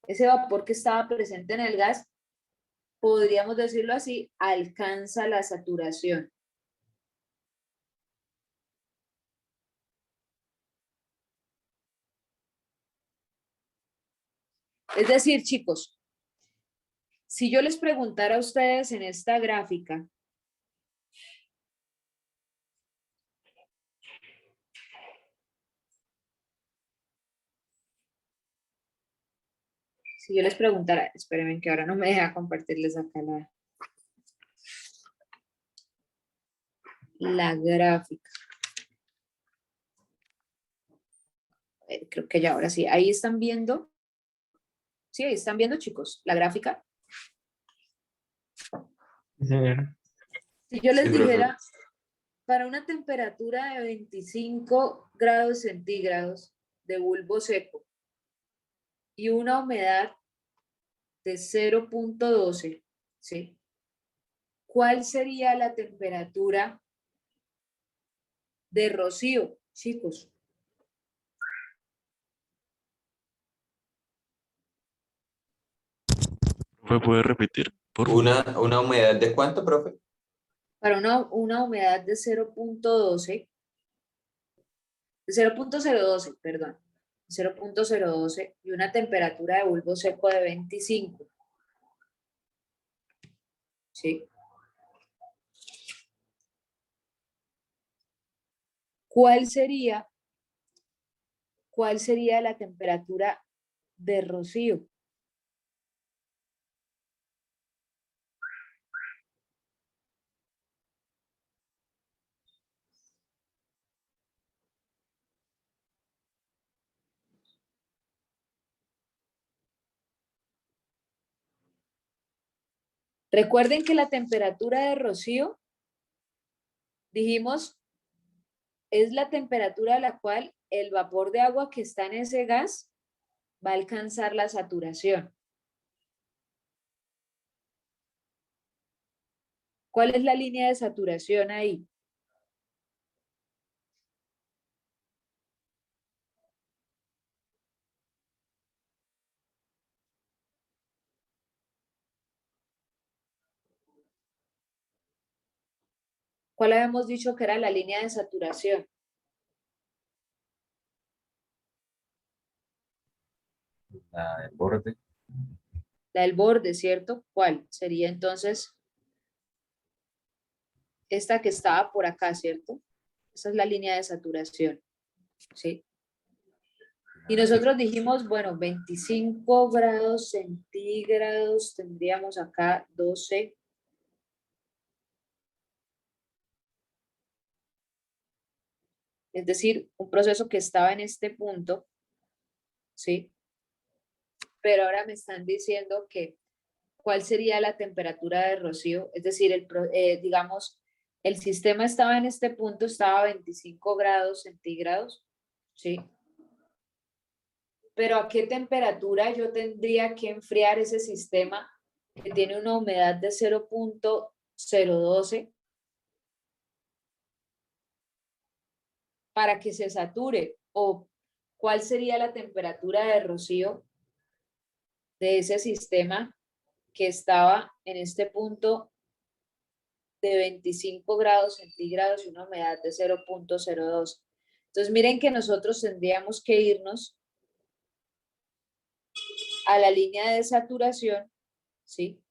ese vapor que estaba presente en el gas, podríamos decirlo así, alcanza la saturación. Es decir, chicos, si yo les preguntara a ustedes en esta gráfica, si yo les preguntara, espérenme que ahora no me deja compartirles acá la gráfica. Creo que ya ahora sí, ahí están viendo. Sí, ahí están viendo, chicos, la gráfica. Sí, señora. Si yo les Sí, profe. dijera, para una temperatura de 25 grados centígrados de bulbo seco y una humedad de 0.12, ¿sí? ¿Cuál sería la temperatura de rocío, chicos? ¿Profe, puede repetir? Por favor. ¿Una humedad de cuánto, profe? Para una humedad de 0.12, de 0.012, perdón, 0.012 y una temperatura de bulbo seco de 25, ¿sí? ¿Cuál sería la temperatura de rocío? Recuerden que la temperatura de rocío, dijimos, es la temperatura a la cual el vapor de agua que está en ese gas va a alcanzar la saturación. ¿Cuál es la línea de saturación ahí? ¿Cuál habíamos dicho que era la línea de saturación? La del borde. La del borde, ¿cierto? ¿Cuál? Sería entonces esta que estaba por acá, ¿cierto? Esa es la línea de saturación, ¿sí? Y nosotros dijimos, bueno, 25 grados centígrados, tendríamos acá 12. Es decir, un proceso que estaba en este punto, ¿sí? Pero ahora me están diciendo que cuál sería la temperatura de rocío, es decir, digamos, el sistema estaba en este punto, estaba a 25 grados centígrados, ¿sí? Pero ¿a qué temperatura yo tendría que enfriar ese sistema que tiene una humedad de 0.012 para que se sature? ¿O cuál sería la temperatura de rocío de ese sistema que estaba en este punto de 25 grados centígrados y una humedad de 0.02? Entonces miren que nosotros tendríamos que irnos a la línea de saturación, ¿sí?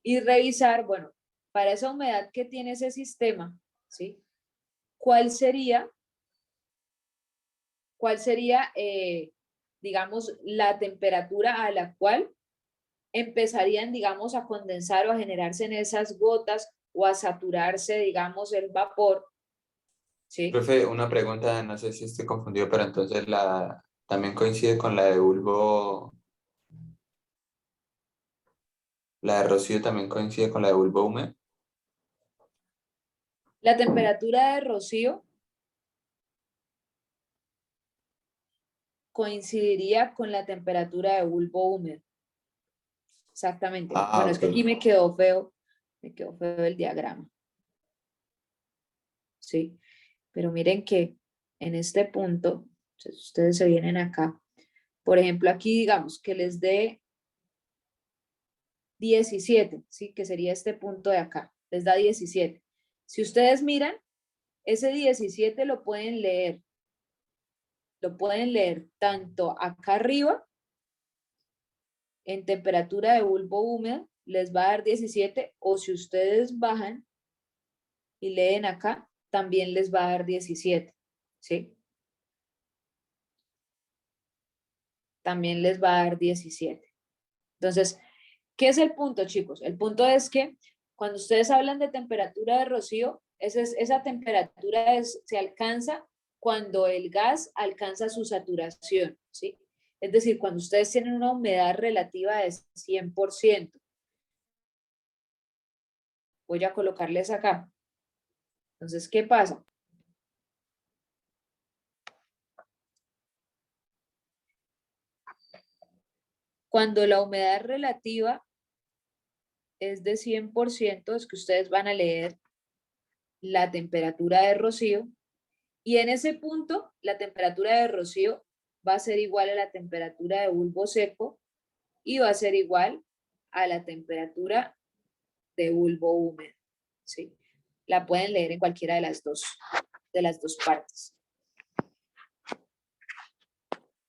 Y revisar, bueno, para esa humedad que tiene ese sistema, ¿sí? ¿Cuál sería, digamos, la temperatura a la cual empezarían, digamos, a condensar o a generarse en esas gotas o a saturarse, digamos, el vapor, ¿sí? Profe, una pregunta, no sé si estoy confundido, pero entonces también coincide con la de bulbo, la de rocío también coincide con la de bulbo húmedo. La temperatura de rocío coincidiría con la temperatura de bulbo húmedo. Exactamente. Ah, Bueno, es que ok. aquí me quedó feo el diagrama. Sí, pero miren que en este punto, ustedes se vienen acá. Por ejemplo, aquí digamos que les dé 17, ¿sí? Que sería este punto de acá. Les da 17. Si ustedes miran, ese 17 lo pueden leer. Lo pueden leer tanto acá arriba, en temperatura de bulbo húmedo, les va a dar 17, o si ustedes bajan y leen acá, también les va a dar 17, ¿sí? También les va a dar 17. Entonces, ¿qué es el punto, chicos? El punto es que cuando ustedes hablan de temperatura de rocío, esa temperatura se alcanza cuando el gas alcanza su saturación, ¿sí? Es decir, cuando ustedes tienen una humedad relativa de 100%. Voy a colocarles acá. Entonces, ¿qué pasa? Cuando la humedad relativa es de 100%, es que ustedes van a leer la temperatura de rocío, y en ese punto la temperatura de rocío va a ser igual a la temperatura de bulbo seco y va a ser igual a la temperatura de bulbo húmedo, ¿sí? La pueden leer en cualquiera de las dos partes.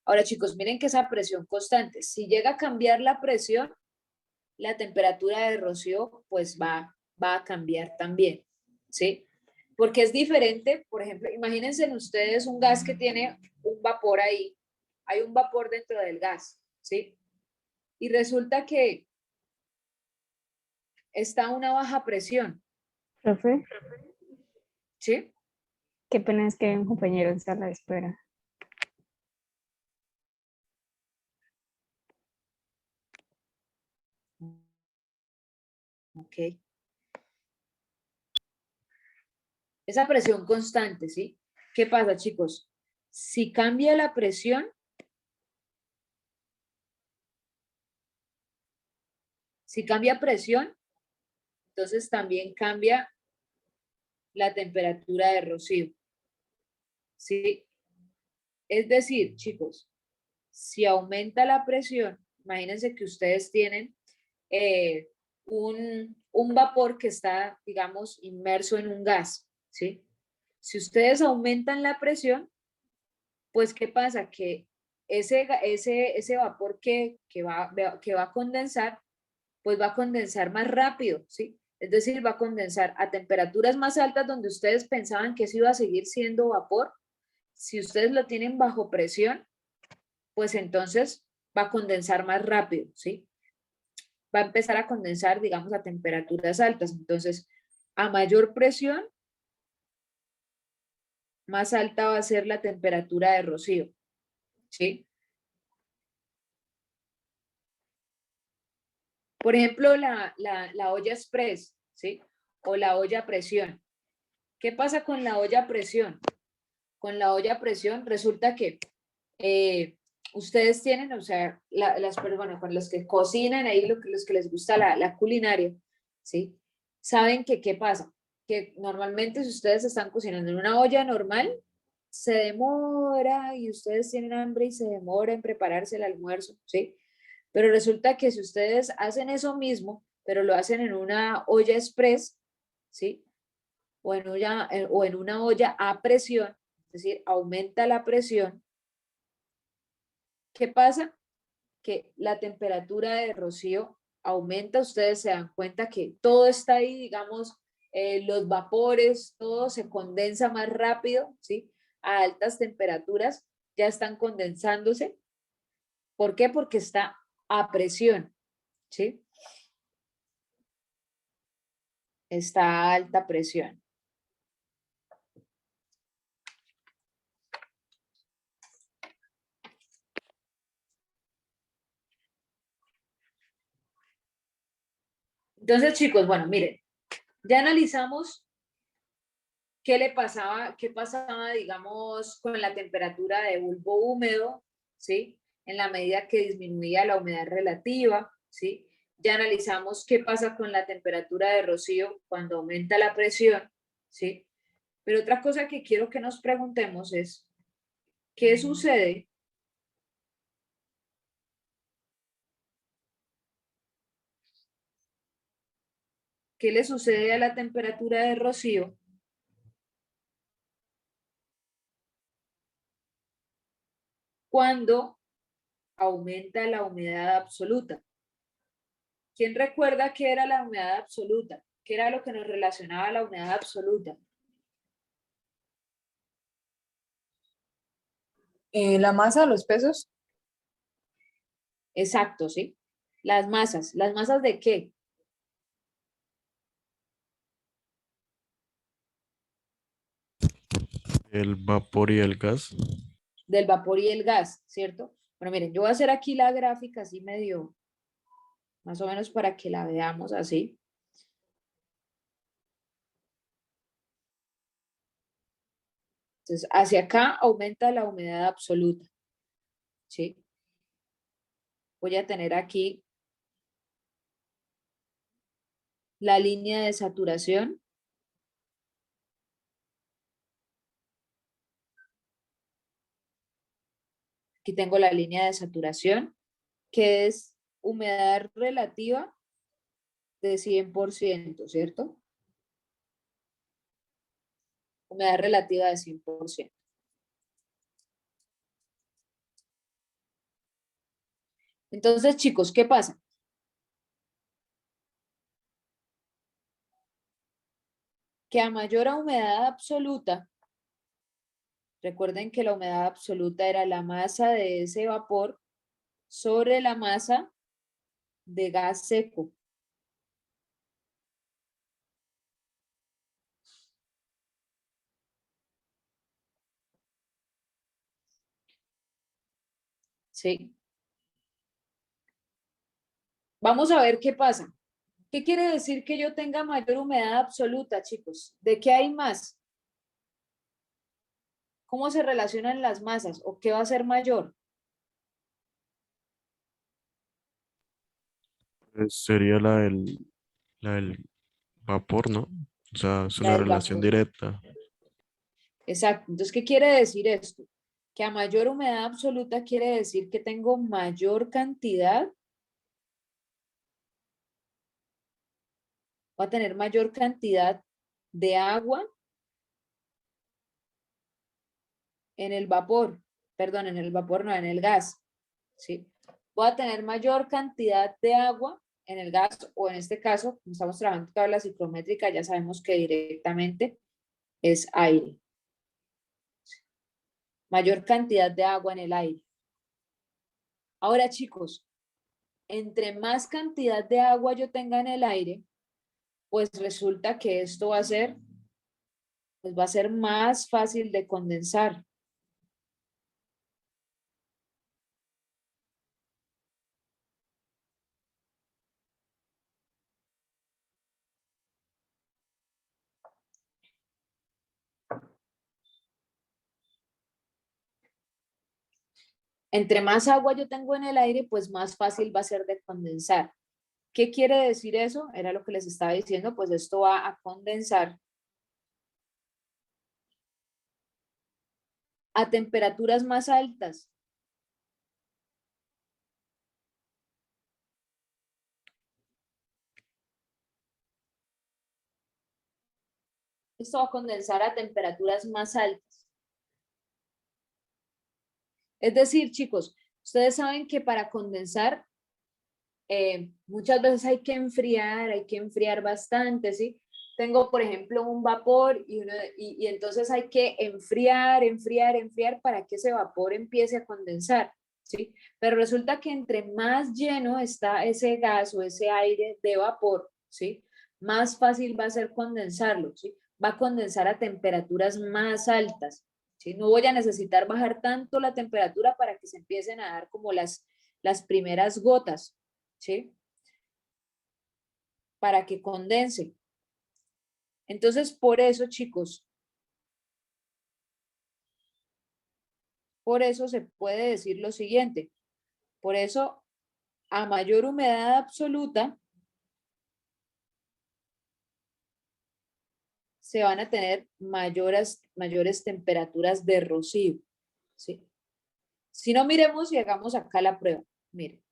Ahora, chicos, miren que esa presión constante, si llega a cambiar la presión, la temperatura de rocío pues va a cambiar también, ¿sí? Porque es diferente, por ejemplo, imagínense ustedes un gas que tiene un vapor ahí, hay un vapor dentro del gas, ¿sí? Y resulta que está a una baja presión, Profe, ¿sí? qué pena es que hay un compañero en sala de espera. Ok. Esa presión constante, ¿sí? ¿Qué pasa, chicos? Si cambia la presión, entonces también cambia la temperatura de rocío, ¿sí? Es decir, chicos, si aumenta la presión, imagínense que ustedes tienen un vapor que está, digamos, inmerso en un gas, ¿sí? Si ustedes aumentan la presión, pues, ¿qué pasa? Que ese vapor que va a condensar, pues va a condensar más rápido, ¿sí? Es decir, va a condensar a temperaturas más altas donde ustedes pensaban que eso iba a seguir siendo vapor. Si ustedes lo tienen bajo presión, pues entonces va a condensar más rápido, ¿sí? Va a empezar a condensar, digamos, a temperaturas altas. Entonces, a mayor presión, más alta va a ser la temperatura de rocío, ¿sí? Por ejemplo, la olla express, ¿sí? O la olla a presión. ¿Qué pasa con la olla a presión? Con la olla a presión resulta que ustedes tienen, o sea, las personas con los que cocinan ahí, los que les gusta la culinaria, ¿sí? Saben que, ¿qué pasa? Que normalmente si ustedes están cocinando en una olla normal, se demora y ustedes tienen hambre y se demora en prepararse el almuerzo, ¿sí? Pero resulta que si ustedes hacen eso mismo, pero lo hacen en una olla express, ¿sí? O en una olla a presión, es decir, aumenta la presión. ¿Qué pasa? Que la temperatura de rocío aumenta, ustedes se dan cuenta que todo está ahí, digamos, los vapores, todo se condensa más rápido, ¿sí? A altas temperaturas ya están condensándose. ¿Por qué? Porque está a presión, ¿sí? Está a alta presión. Entonces, chicos, bueno, miren, ya analizamos qué pasaba, digamos, con la temperatura de bulbo húmedo, ¿sí? En la medida que disminuía la humedad relativa, ¿sí? Ya analizamos qué pasa con la temperatura de rocío cuando aumenta la presión, ¿sí? Pero otra cosa que quiero que nos preguntemos es, ¿qué sucede? ¿Qué le sucede a la temperatura de rocío cuando aumenta la humedad absoluta? ¿Quién recuerda qué era la humedad absoluta? ¿Qué era lo que nos relacionaba a la humedad absoluta? La masa, los pesos, Exacto, ¿sí? Las masas. ¿Las masas de qué? El vapor y el gas. Del vapor y el gas, ¿cierto? Bueno, miren, yo voy a hacer aquí la gráfica así medio, más o menos para que la veamos así. Entonces, hacia acá aumenta la humedad absoluta. ¿Sí? Voy a tener aquí la línea de saturación. Aquí tengo la línea de saturación, que es humedad relativa de 100%, ¿cierto? Humedad relativa de 100%. Entonces, chicos, ¿qué pasa? Que a mayor humedad absoluta, recuerden que la humedad absoluta era la masa de ese vapor sobre la masa de gas seco. ¿Sí? Vamos a ver qué pasa. ¿Qué quiere decir que yo tenga mayor humedad absoluta, chicos? ¿De qué hay más? ¿Cómo se relacionan las masas? ¿O qué va a ser mayor? Sería la del vapor, ¿no? O sea, es La una del relación vapor. directa. Exacto. Entonces, ¿qué quiere decir esto? Que a mayor humedad absoluta quiere decir que tengo mayor cantidad, va a tener mayor cantidad de agua en el vapor, perdón, en el vapor no, en el gas, ¿sí? Voy a tener mayor cantidad de agua en el gas, o en este caso, como estamos trabajando en tabla ciclométrica, ya sabemos que directamente es aire. Mayor cantidad de agua en el aire. Ahora, chicos, entre más cantidad de agua yo tenga en el aire, pues resulta que esto va a ser, pues va a ser más fácil de condensar. Entre más agua yo tengo en el aire, pues más fácil va a ser de condensar. ¿Qué quiere decir eso? Era lo que les estaba diciendo, pues esto va a condensar a temperaturas más altas. Esto va a condensar a temperaturas más altas. Es decir, chicos, ustedes saben que para condensar muchas veces hay que enfriar bastante, ¿sí? Tengo, por ejemplo, un vapor y entonces hay que enfriar para que ese vapor empiece a condensar, ¿sí? Pero resulta que entre más lleno está ese gas o ese aire de vapor, ¿sí? Más fácil va a ser condensarlo, ¿sí? Va a condensar a temperaturas más altas, ¿sí? No voy a necesitar bajar tanto la temperatura para que se empiecen a dar como las primeras gotas, ¿sí? Para que condense. Entonces, por eso, chicos, por eso se puede decir lo siguiente. Por eso, a mayor humedad absoluta, se van a tener mayores temperaturas de rocío, ¿sí? Si no, miremos y hagamos acá la prueba. Miren.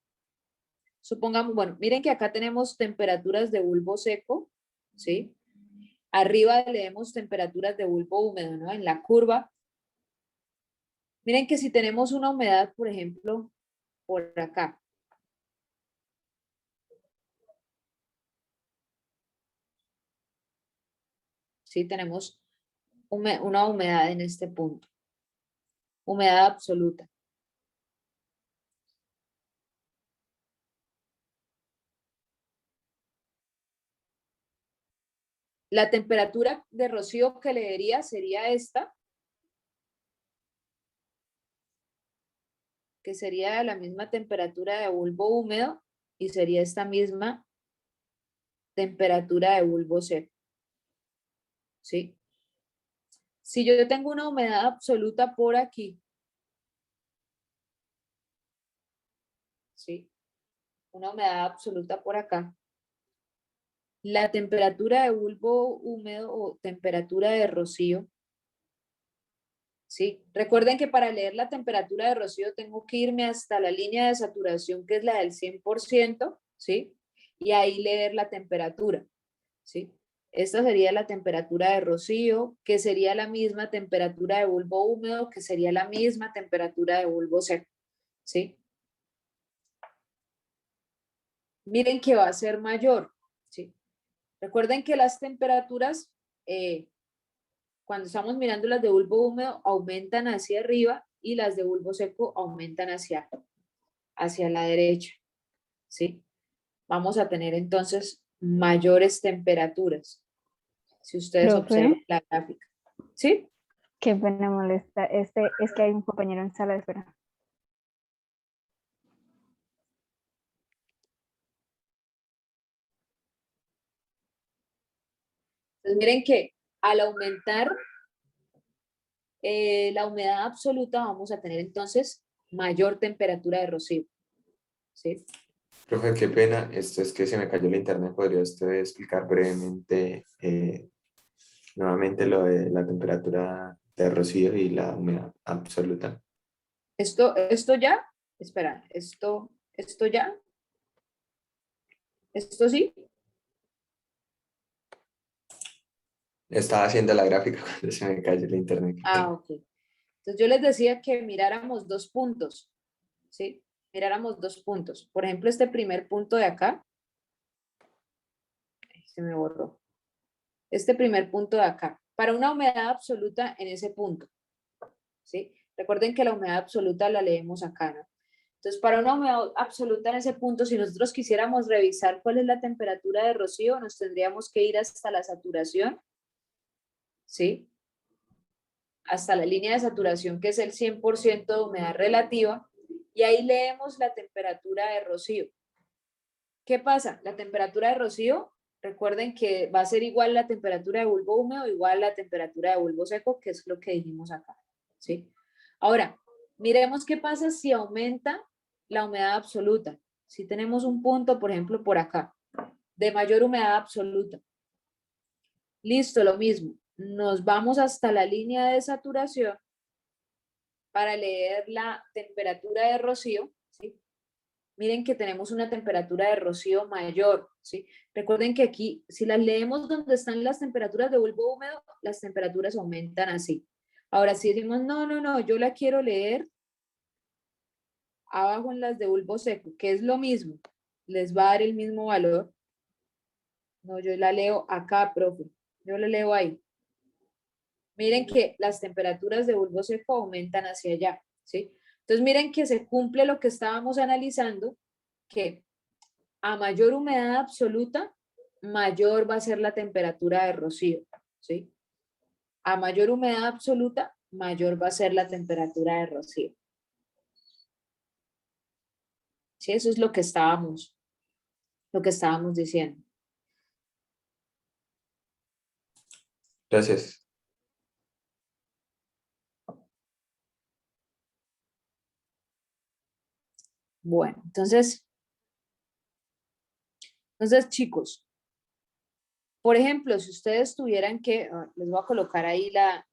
Supongamos, bueno, miren que acá tenemos temperaturas de bulbo seco, ¿sí? Arriba leemos temperaturas de bulbo húmedo, ¿no? En la curva. Miren que si tenemos una humedad, por ejemplo, por acá. Sí, tenemos una humedad en este punto. Humedad absoluta. La temperatura de rocío que leería sería esta, que sería la misma temperatura de bulbo húmedo y sería esta misma temperatura de bulbo seco. ¿Sí? Si yo tengo una humedad absoluta por aquí, ¿sí? Una humedad absoluta por acá. La temperatura de bulbo húmedo o temperatura de rocío, ¿sí? Recuerden que para leer la temperatura de rocío tengo que irme hasta la línea de saturación, que es la del 100%, ¿sí? Y ahí leer la temperatura, ¿sí? Esta sería la temperatura de rocío, que sería la misma temperatura de bulbo húmedo, que sería la misma temperatura de bulbo seco, ¿sí? Miren que va a ser mayor, ¿sí? Recuerden que las temperaturas, cuando estamos mirando las de bulbo húmedo, aumentan hacia arriba y las de bulbo seco aumentan hacia la derecha, ¿sí? Vamos a tener entonces mayores temperaturas, si ustedes observan Profe, la gráfica, ¿sí? qué pena molesta. Es que hay un compañero en sala de espera. Entonces miren que al aumentar la humedad absoluta vamos a tener entonces mayor temperatura de rocío, ¿sí? Profe, qué pena, esto es que se me cayó el internet. ¿Podría usted explicar brevemente nuevamente lo de la temperatura de rocío y la humedad absoluta? Esto ya, espera, esto ya, esto sí. Estaba haciendo la gráfica cuando se me cayó el internet. Ah, ok. Entonces yo les decía que miráramos dos puntos, ¿sí? Miráramos dos puntos. Por ejemplo, este primer punto de acá, ay, se me borró. Este primer punto de acá, para una humedad absoluta en ese punto, ¿sí? Recuerden que la humedad absoluta la leemos acá, ¿no? Entonces, para una humedad absoluta en ese punto, si nosotros quisiéramos revisar cuál es la temperatura de rocío, nos tendríamos que ir hasta la saturación, ¿sí? Hasta la línea de saturación, que es el 100% de humedad relativa, y ahí leemos la temperatura de rocío. ¿Qué pasa? La temperatura de rocío, recuerden que va a ser igual la temperatura de bulbo húmedo, igual la temperatura de bulbo seco, que es lo que dijimos acá, ¿sí? Ahora, miremos qué pasa si aumenta la humedad absoluta. Si tenemos un punto, por ejemplo, por acá, de mayor humedad absoluta. Listo, lo mismo. Nos vamos hasta la línea de saturación para leer la temperatura de rocío, ¿sí? Miren que tenemos una temperatura de rocío mayor, ¿sí? Recuerden que aquí, si las leemos donde están las temperaturas de bulbo húmedo, las temperaturas aumentan así. Ahora, si decimos, no, yo la quiero leer abajo en las de bulbo seco, que es lo mismo, les va a dar el mismo valor. No, yo la leo acá, profe. Yo la leo ahí. Miren que las temperaturas de bulbo seco aumentan hacia allá, ¿sí? Entonces miren que se cumple lo que estábamos analizando, que a mayor humedad absoluta, mayor va a ser la temperatura de rocío, ¿sí? A mayor humedad absoluta, mayor va a ser la temperatura de rocío. Sí, eso es lo que estábamos diciendo. Gracias. Bueno, entonces chicos, por ejemplo, si ustedes tuvieran que, les voy a colocar ahí la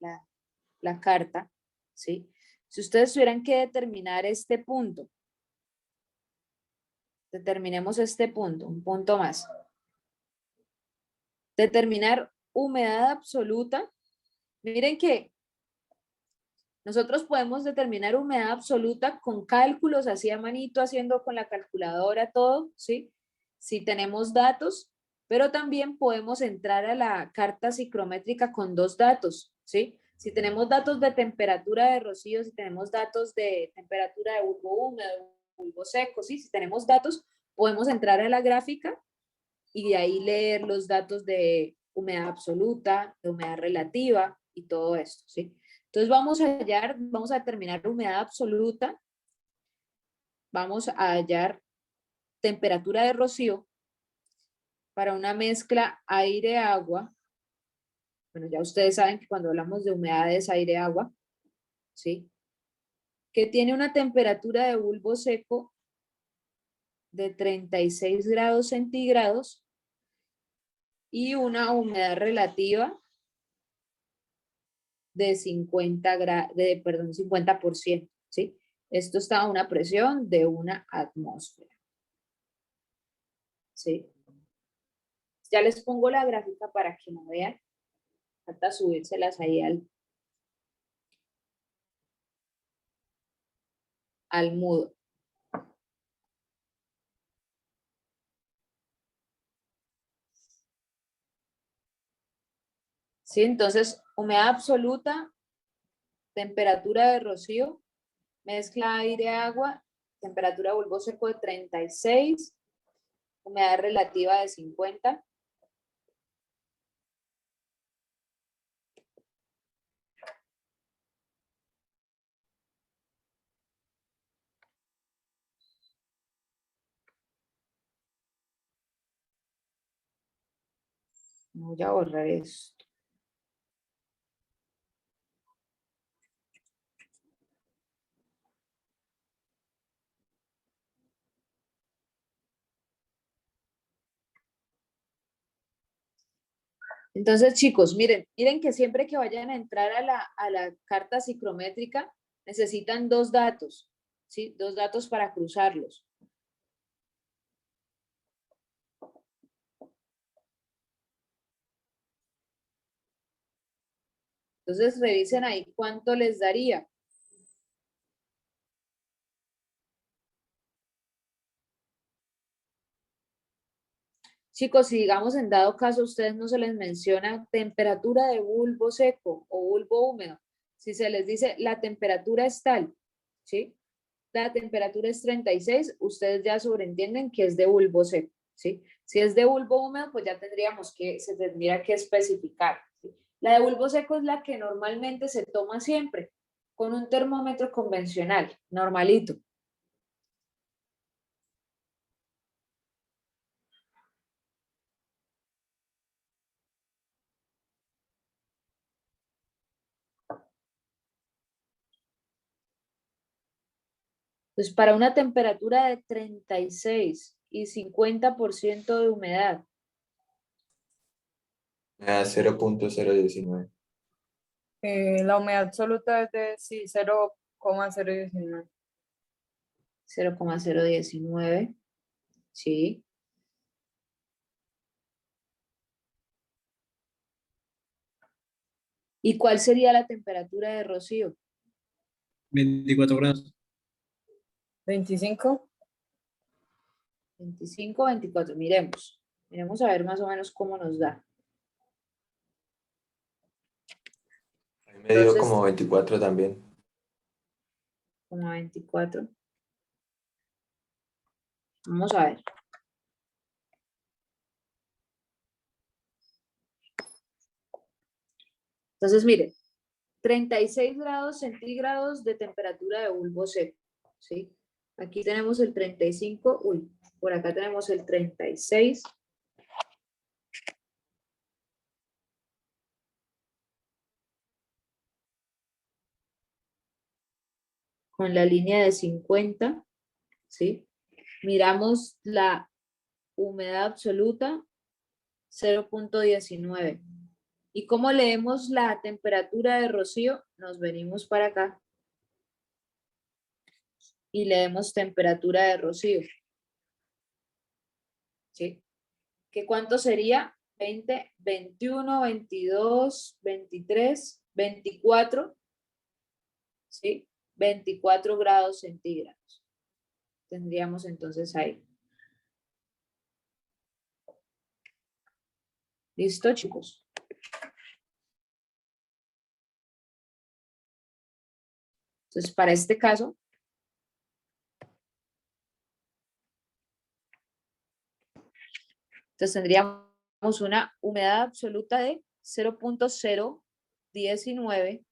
carta, ¿sí? Si ustedes tuvieran que determinar este punto, determinemos este punto, un punto más. Determinar humedad absoluta. Miren que nosotros podemos determinar humedad absoluta con cálculos así a manito, haciendo con la calculadora todo, ¿sí? Si tenemos datos, pero también podemos entrar a la carta psicométrica con dos datos, ¿sí? Si tenemos datos de temperatura de rocío, si tenemos datos de temperatura de bulbo húmedo, bulbo seco, ¿sí? Si tenemos datos, podemos entrar a la gráfica y de ahí leer los datos de humedad absoluta, de humedad relativa y todo esto, ¿sí? Entonces vamos a determinar humedad absoluta, vamos a hallar temperatura de rocío para una mezcla aire-agua Bueno, ya ustedes saben que cuando hablamos de humedades, aire, agua, ¿sí? Que tiene una temperatura de bulbo seco de 36 grados centígrados y una humedad relativa de 50%, ¿sí? Esto está a una presión de una atmósfera, ¿sí? Ya les pongo la gráfica para que no vean. Falta subírselas ahí al Moodle. ¿Sí? Entonces, humedad absoluta, temperatura de rocío, mezcla aire-agua, temperatura bulbo seco de 36, humedad relativa de 50. Voy a borrar esto. Entonces, chicos, miren que siempre que vayan a entrar a la carta psicométrica, necesitan dos datos, ¿sí? Dos datos para cruzarlos. Entonces, revisen ahí cuánto les daría. Chicos, si digamos en dado caso a ustedes no se les menciona temperatura de bulbo seco o bulbo húmedo, si se les dice la temperatura es tal, ¿sí? La temperatura es 36, ustedes ya sobreentienden que es de bulbo seco, ¿sí? Si es de bulbo húmedo, pues ya se tendría que especificar, ¿sí? La de bulbo seco es la que normalmente se toma siempre, con un termómetro convencional, normalito. Pues para una temperatura de 36 y 50% de humedad, Me da 0.019. La humedad absoluta es de sí, 0,019. 0,019, sí. ¿Y cuál sería la temperatura de rocío? 24 grados. 25. 25, 24, miremos. Miremos a ver más o menos cómo nos da. A mí me dio Entonces, como 24 también. como 24. Vamos a ver. Entonces, miren, 36 grados centígrados de temperatura de bulbo seco, ¿sí? Aquí tenemos el 35, uy, por acá tenemos el 36. Con la línea de 50, ¿sí? Miramos la humedad absoluta, 0.19. ¿Y cómo leemos la temperatura de rocío? Nos venimos para acá y leemos temperatura de rocío. ¿Sí? ¿Qué cuánto sería? 20, 21, 22, 23, 24, ¿sí? 24 grados centígrados. Tendríamos entonces ahí. ¿Listo, chicos? Entonces, para este caso, entonces tendríamos una humedad absoluta de 0.019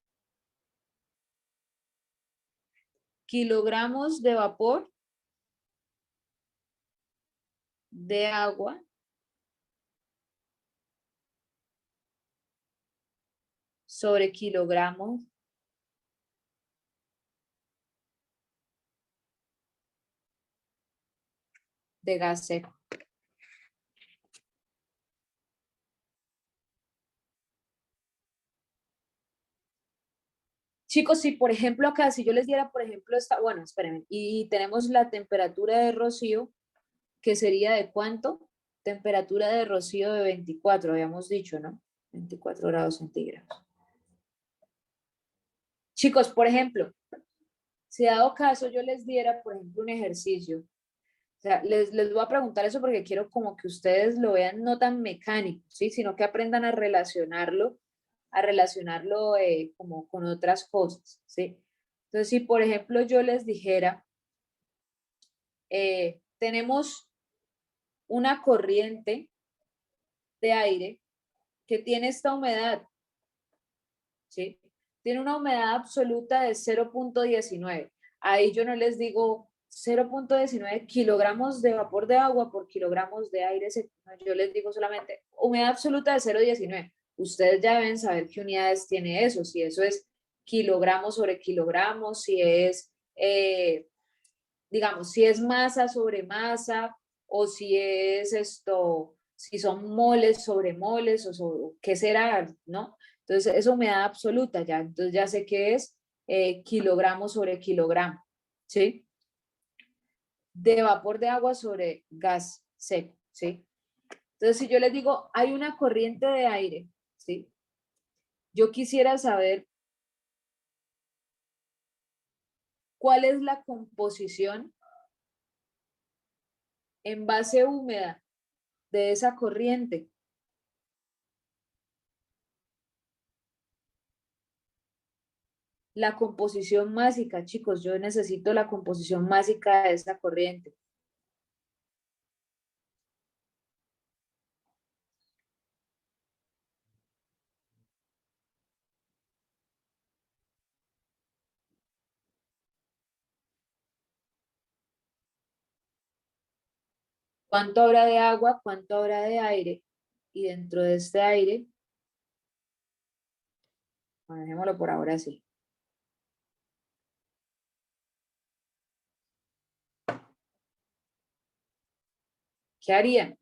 kilogramos de vapor de agua sobre kilogramos de gas seco. Chicos, si por ejemplo acá, si yo les diera, por ejemplo, esta, bueno, espérenme, y tenemos la temperatura de rocío, que sería de ¿cuánto? Temperatura de rocío de 24, habíamos dicho, ¿no? 24 grados centígrados. Chicos, por ejemplo, si dado caso yo les diera, por ejemplo, un ejercicio, o sea, les voy a preguntar eso porque quiero como que ustedes lo vean no tan mecánico, ¿sí? Sino que aprendan a relacionarlo como con otras cosas, ¿sí? Entonces, si por ejemplo yo les dijera, tenemos una corriente de aire que tiene esta humedad, ¿sí? Tiene una humedad absoluta de 0.19. Ahí yo no les digo 0.19 kilogramos de vapor de agua por kilogramos de aire seco. Yo les digo solamente humedad absoluta de 0.19. Ustedes ya deben saber qué unidades tiene eso, si eso es kilogramos sobre kilogramos, si es, digamos, si es masa sobre masa, o si es esto, si son moles sobre moles, o qué será, ¿no? Entonces, es humedad absoluta ya, entonces ya sé que es kilogramos sobre kilogramo, ¿sí? De vapor de agua sobre gas seco, ¿sí? Entonces, si yo les digo, hay una corriente de aire, ¿sí? Yo quisiera saber cuál es la composición en base húmeda de esa corriente. La composición másica, chicos, yo necesito la composición másica de esa corriente. ¿Cuánto habrá de agua? ¿Cuánto habrá de aire? Y dentro de este aire, bueno, dejémoslo por ahora así. ¿Qué harían? O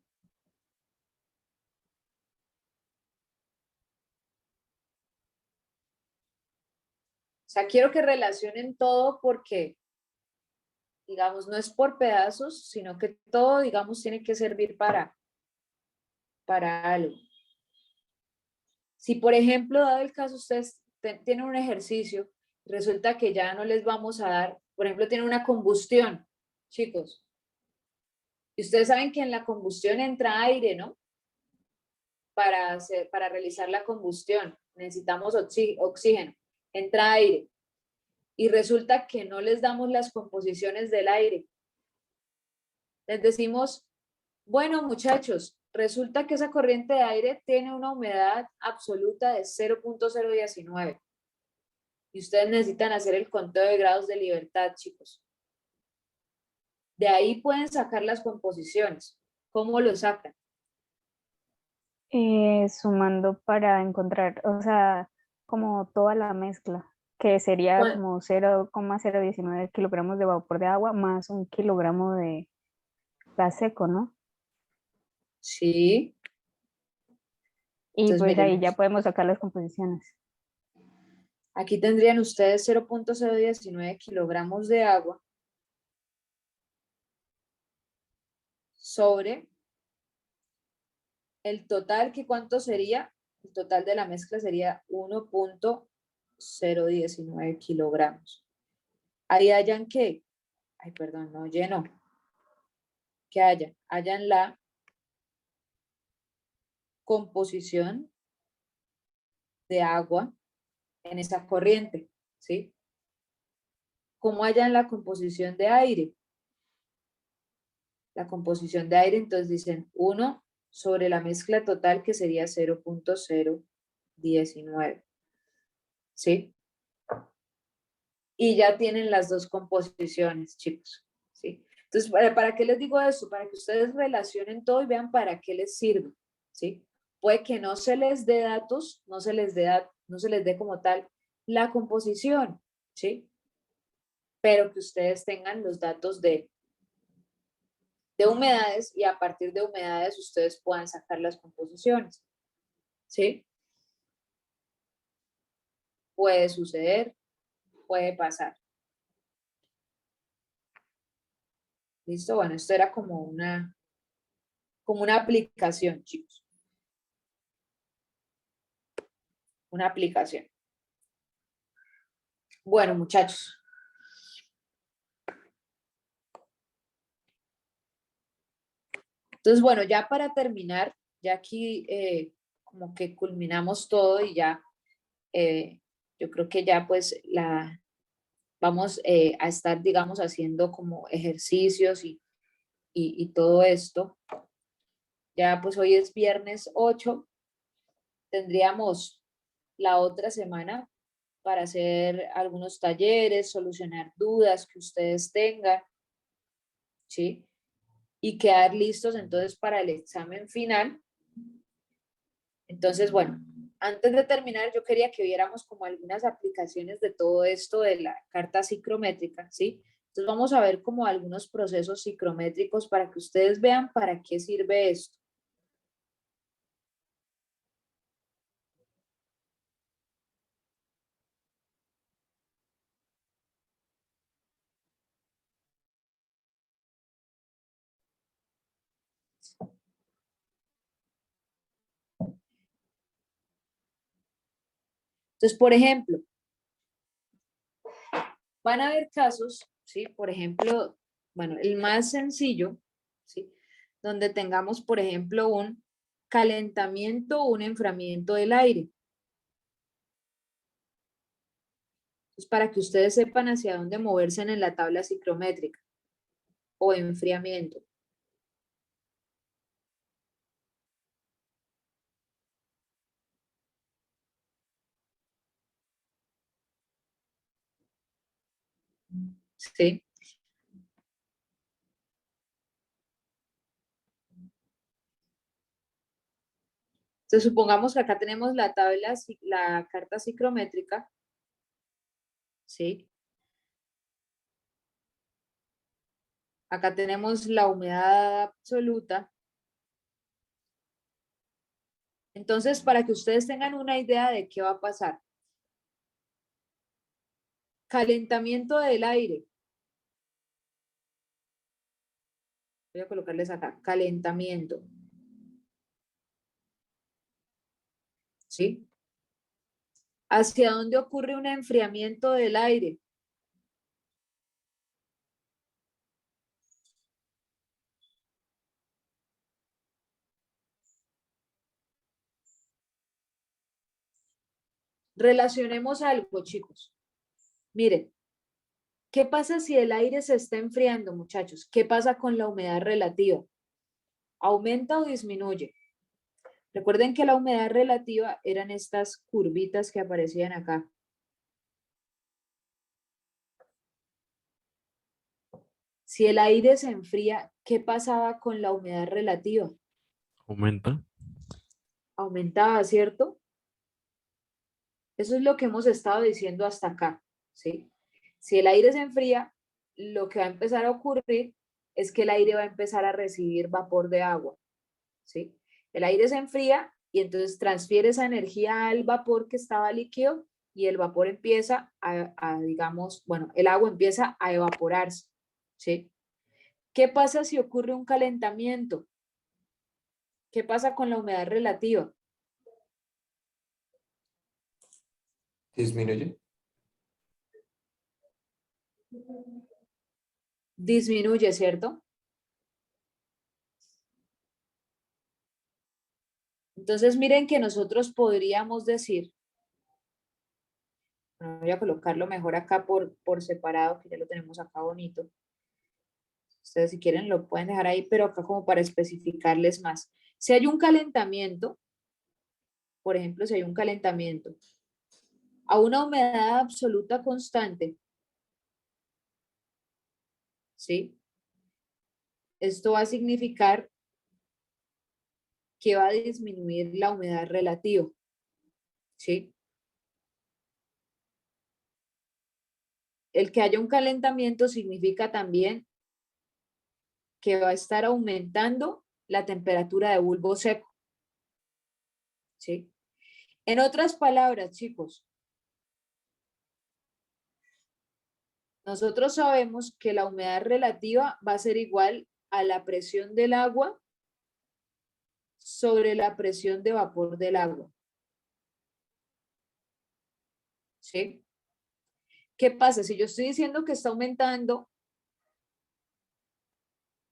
sea, quiero que relacionen todo porque, digamos, no es por pedazos, sino que todo, digamos, tiene que servir para algo. Si, por ejemplo, dado el caso, ustedes tienen un ejercicio, resulta que ya no les vamos a dar, por ejemplo, tienen una combustión, chicos. Y ustedes saben que en la combustión entra aire, ¿no? Para realizar la combustión necesitamos oxígeno, entra aire. Y resulta que no les damos las composiciones del aire. Les decimos, bueno, muchachos, resulta que esa corriente de aire tiene una humedad absoluta de 0.019. Y ustedes necesitan hacer el conteo de grados de libertad, chicos. De ahí pueden sacar las composiciones. ¿Cómo lo sacan? Sumando para encontrar, o sea, como toda la mezcla, que sería Bueno, como 0,019 kilogramos de vapor de agua más 1 kilogramo de gas seco, ¿no? sí. Y Entonces, pues ahí miren, ya podemos sacar las composiciones. aquí tendrían ustedes 0.019 kilogramos de agua sobre el total, que ¿cuánto sería? El total de la mezcla sería 1.019 kilogramos. Ahí hayan que, ay, perdón, no lleno. Que hayan la composición de agua en esa corriente, ¿sí? ¿Cómo hayan la composición de aire? La composición de aire, entonces dicen 1 sobre la mezcla total, que sería 0.019, ¿sí? Y ya tienen las dos composiciones, chicos, ¿sí? Entonces, ¿para qué les digo eso? Para que ustedes relacionen todo y vean para qué les sirve, ¿sí? puede que no se les dé datos, no se les dé como tal la composición, ¿sí? Pero que ustedes tengan los datos de humedades y a partir de humedades ustedes puedan sacar las composiciones, ¿sí? Puede suceder, puede pasar. ¿Listo? Bueno, esto era como una aplicación, chicos. Una aplicación. Bueno, muchachos. Entonces, bueno, ya para terminar, ya aquí como que culminamos todo y ya, yo creo que ya pues vamos a estar, digamos, haciendo como ejercicios y todo esto. Ya pues hoy es viernes 8, tendríamos la otra semana para hacer algunos talleres, solucionar dudas que ustedes tengan, ¿sí? Y quedar listos entonces para el examen final. Entonces, bueno, antes de terminar, yo quería que viéramos como algunas aplicaciones de todo esto de la carta psicométrica, ¿sí? Entonces vamos a ver como algunos procesos psicométricos para que ustedes vean para qué sirve esto. Entonces, por ejemplo, van a haber casos, ¿sí? Por ejemplo, bueno, el más sencillo, ¿sí? Donde tengamos, por ejemplo, un calentamiento o un enfriamiento del aire. Entonces, para que ustedes sepan hacia dónde moverse en la tabla psicométrica o enfriamiento. ¿Sí? Entonces, supongamos que acá tenemos la tabla, la carta psicométrica, ¿sí? Acá tenemos la humedad absoluta. Entonces, para que ustedes tengan una idea de qué va a pasar. Calentamiento del aire. Voy a colocarles acá, calentamiento. ¿Sí? ¿Hacia dónde ocurre un enfriamiento del aire? Relacionemos algo, chicos. Miren, ¿qué pasa si el aire se está enfriando, muchachos? ¿Qué pasa con la humedad relativa? ¿Aumenta o disminuye? Recuerden que la humedad relativa eran estas curvitas que aparecían acá. Si el aire se enfría, ¿qué pasaba con la humedad relativa? Aumenta. Aumentaba, ¿cierto? Eso es lo que hemos estado diciendo hasta acá, ¿sí? Si el aire se enfría, lo que va a empezar a ocurrir es que el aire va a empezar a recibir vapor de agua, ¿sí? El aire se enfría y entonces transfiere esa energía al vapor que estaba líquido y el vapor empieza digamos, bueno, el agua empieza a evaporarse, ¿sí? ¿Qué pasa si ocurre un calentamiento? ¿Qué pasa con la humedad relativa? ¿Disminuye? Disminuye, ¿cierto? Entonces miren que nosotros podríamos decir, bueno, voy a colocarlo mejor acá por separado, que ya lo tenemos acá bonito. Ustedes si quieren lo pueden dejar ahí, pero acá como para especificarles más. Si hay un calentamiento, por ejemplo, si hay un calentamiento a una humedad absoluta constante, ¿sí? Esto va a significar que va a disminuir la humedad relativa, ¿sí? El que haya un calentamiento significa también que va a estar aumentando la temperatura de bulbo seco, ¿sí? En otras palabras, chicos, nosotros sabemos que la humedad relativa va a ser igual a la presión del agua sobre la presión de vapor del agua, ¿sí? ¿Qué pasa? Si yo estoy diciendo que está aumentando,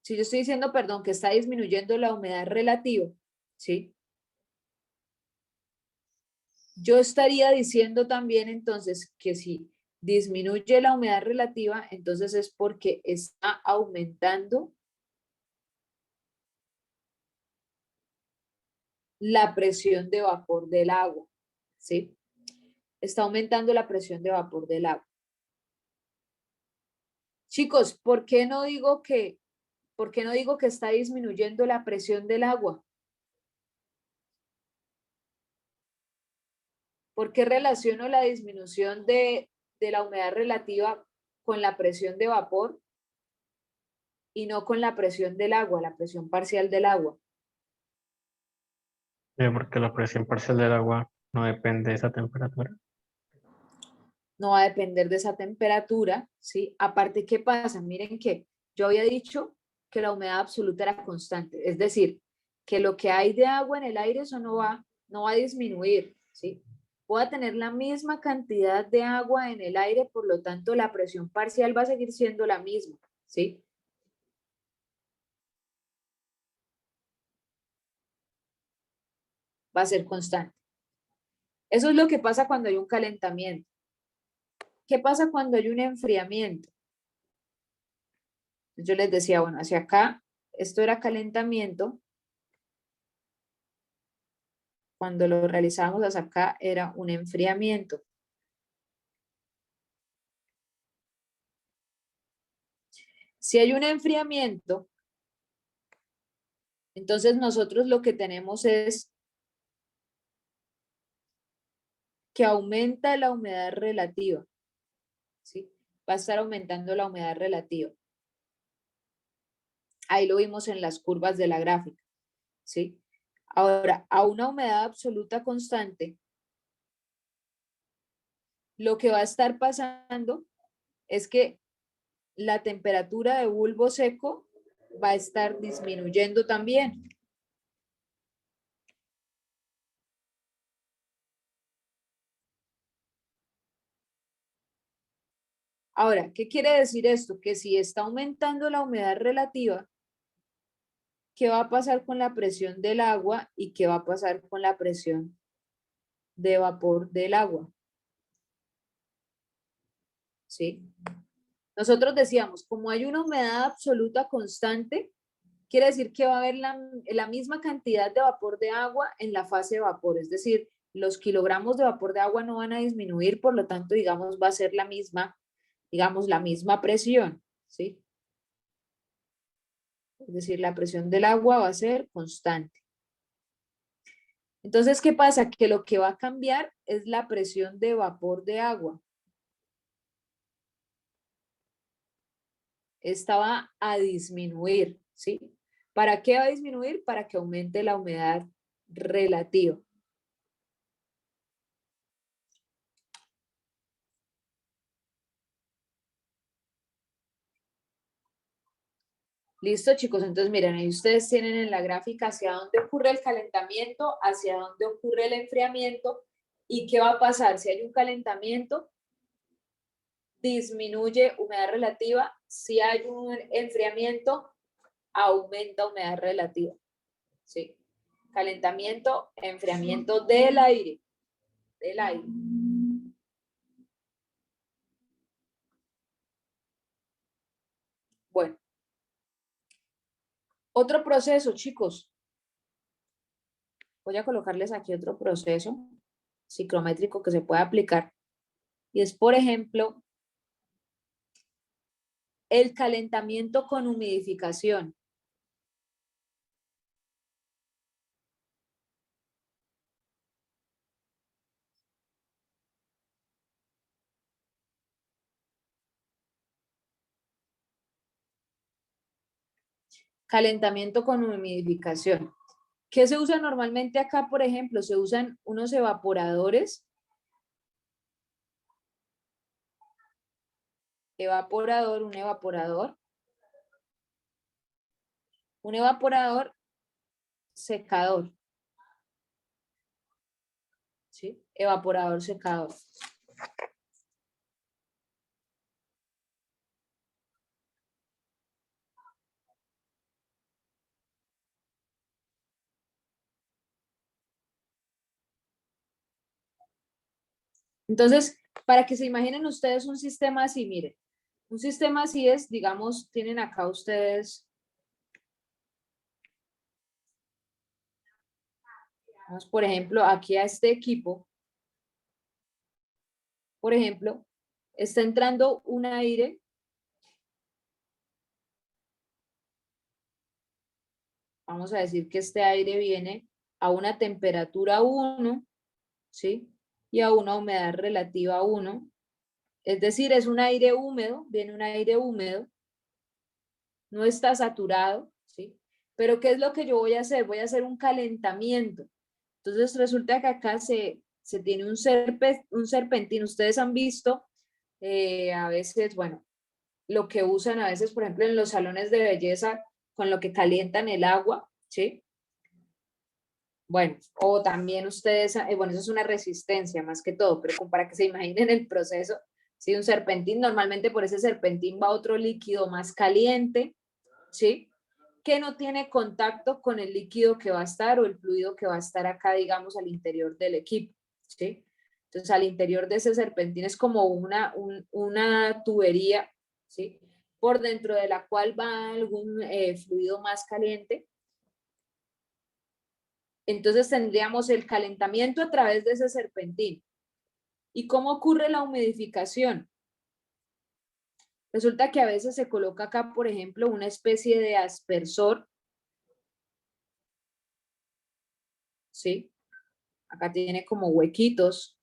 si yo estoy diciendo, perdón, que está disminuyendo la humedad relativa, ¿sí? Yo estaría diciendo también entonces que si disminuye la humedad relativa, entonces es porque está aumentando la presión de vapor del agua, ¿sí? Está aumentando la presión de vapor del agua. Chicos, ¿por qué no digo que está disminuyendo la presión del agua? ¿Por qué relaciono la disminución de la humedad relativa con la presión de vapor y no con la presión del agua, la presión parcial del agua? Porque la presión parcial del agua no depende de esa temperatura. No va a depender de esa temperatura, ¿sí? Aparte, ¿qué pasa? Miren que yo había dicho que la humedad absoluta era constante, es decir, que lo que hay de agua en el aire, eso no va a disminuir, ¿sí? Voy a tener la misma cantidad de agua en el aire, por lo tanto, la presión parcial va a seguir siendo la misma, ¿sí? Va a ser constante. Eso es lo que pasa cuando hay un calentamiento. ¿Qué pasa cuando hay un enfriamiento? Yo les decía, bueno, hacia acá, esto era calentamiento. Cuando lo realizábamos hacia acá, era un enfriamiento. Si hay un enfriamiento, entonces nosotros lo que tenemos es que aumenta la humedad relativa, ¿sí? Va a estar aumentando la humedad relativa. Ahí lo vimos en las curvas de la gráfica, ¿sí? Ahora, a una humedad absoluta constante, lo que va a estar pasando es que la temperatura de bulbo seco va a estar disminuyendo también. Ahora, ¿qué quiere decir esto? Que si está aumentando la humedad relativa, ¿qué va a pasar con la presión del agua y qué va a pasar con la presión de vapor del agua? ¿Sí? Nosotros decíamos, como hay una humedad absoluta constante, quiere decir que va a haber la misma cantidad de vapor de agua en la fase de vapor, es decir, los kilogramos de vapor de agua no van a disminuir, por lo tanto, digamos, va a ser la misma, digamos, la misma presión, ¿sí? Es decir, la presión del agua va a ser constante. Entonces, ¿qué pasa? Que lo que va a cambiar es la presión de vapor de agua. Esta va a disminuir, ¿sí? ¿Para qué va a disminuir? Para que aumente la humedad relativa. Listo, chicos. Entonces, miren, ahí ustedes tienen en la gráfica hacia dónde ocurre el calentamiento, hacia dónde ocurre el enfriamiento y qué va a pasar. Si hay un calentamiento, disminuye humedad relativa. Si hay un enfriamiento, aumenta humedad relativa. ¿Sí? Calentamiento, enfriamiento del aire. Del aire. Bueno. Otro proceso, chicos. Voy a colocarles aquí otro proceso psicométrico que se puede aplicar. Y es, por ejemplo, el calentamiento con humidificación. calentamiento con humidificación. ¿Qué se usa normalmente acá, por ejemplo? Se usan unos evaporadores. Un evaporador secador. ¿Sí? Evaporador secador. Entonces, para que se imaginen ustedes un sistema así, miren, un sistema así es, digamos, tienen acá ustedes, vamos, por ejemplo, aquí a este equipo, por ejemplo, está entrando un aire, vamos a decir que este aire viene a una temperatura 1, ¿sí? Y a una humedad relativa 1. Es decir, es un aire húmedo, viene un aire húmedo, no está saturado, ¿sí? Pero ¿qué es lo que yo voy a hacer? Voy a hacer un calentamiento. Entonces resulta que acá se tiene un serpentín. Ustedes han visto a veces, bueno, lo que usan a veces, por ejemplo, en los salones de belleza, con lo que calientan el agua, ¿sí? Bueno, o también ustedes, bueno, eso es una resistencia más que todo, pero como para que se imaginen el proceso, ¿sí? Un serpentín, normalmente por ese serpentín va otro líquido más caliente, ¿sí? Que no tiene contacto con el líquido que va a estar o el fluido que va a estar acá, digamos, al interior del equipo, ¿sí? Entonces, al interior de ese serpentín es como una tubería, ¿sí? Por dentro de la cual va algún fluido más caliente. Entonces tendríamos el calentamiento a través de ese serpentín. ¿Y cómo ocurre la humidificación? Resulta que a veces se coloca acá, por ejemplo, una especie de aspersor. ¿Sí? Acá tiene como huequitos.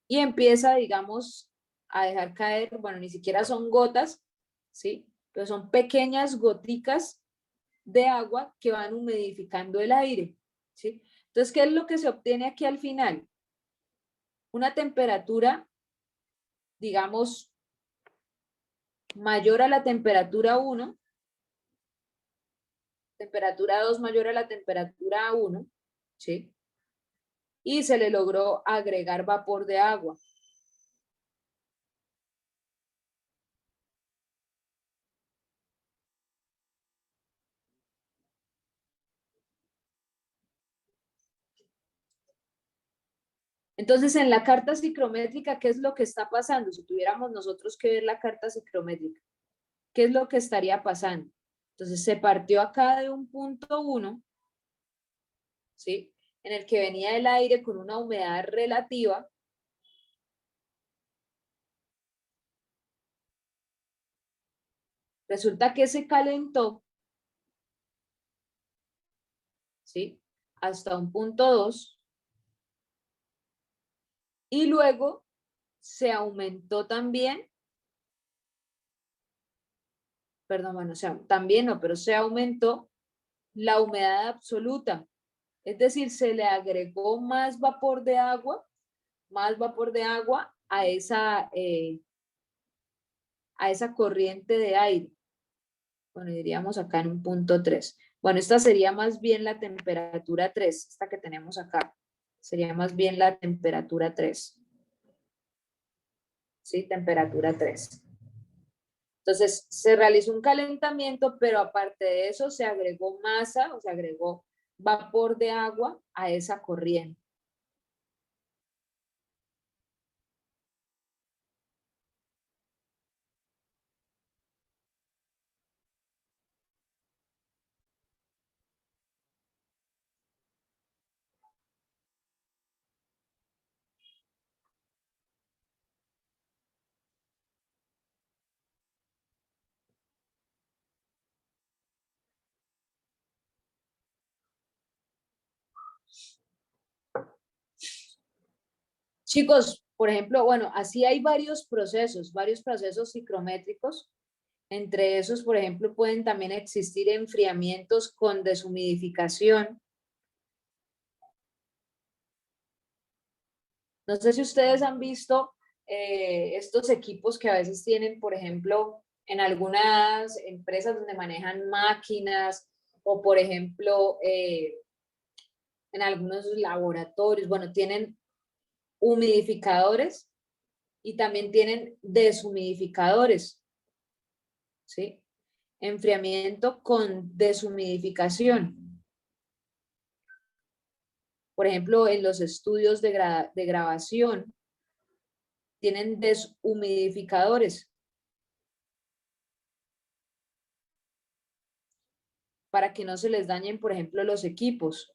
Y empieza, digamos, a dejar caer, bueno, ni siquiera son gotas, ¿sí? Pero son pequeñas goticas de agua que van humidificando el aire, ¿sí? Entonces, ¿qué es lo que se obtiene aquí al final? Una temperatura, digamos, mayor a la temperatura 1, temperatura 2 mayor a la temperatura 1, ¿sí? Y se le logró agregar vapor de agua. Entonces, en la carta psicométrica, ¿qué es lo que está pasando? Si tuviéramos nosotros que ver la carta psicométrica, ¿qué es lo que estaría pasando? Entonces, se partió acá de un punto 1, ¿sí? En el que venía el aire con una humedad relativa. Resulta que se calentó, ¿sí? Hasta un punto 2. Y luego se aumentó también, perdón, bueno, o sea, también no, pero se aumentó la humedad absoluta. Es decir, se le agregó más vapor de agua a esa corriente de aire. Bueno, diríamos acá en un punto 3. Bueno, esta sería más bien la temperatura 3, esta que tenemos acá. Sería más bien la temperatura 3. ¿Sí? Temperatura 3. Entonces, se realizó un calentamiento, pero aparte de eso se agregó masa, o se agregó vapor de agua a esa corriente. Chicos, por ejemplo, bueno, así hay varios procesos psicométricos Entre esos, por ejemplo, pueden también existir enfriamientos con deshumidificación. No sé si ustedes han visto estos equipos que a veces tienen, por ejemplo, en algunas empresas donde manejan máquinas o, por ejemplo, en algunos laboratorios, bueno, tienen humidificadores y también tienen deshumidificadores, ¿sí? Enfriamiento con deshumidificación. Por ejemplo, en los estudios de grabación, tienen deshumidificadores para que no se les dañen, por ejemplo, los equipos.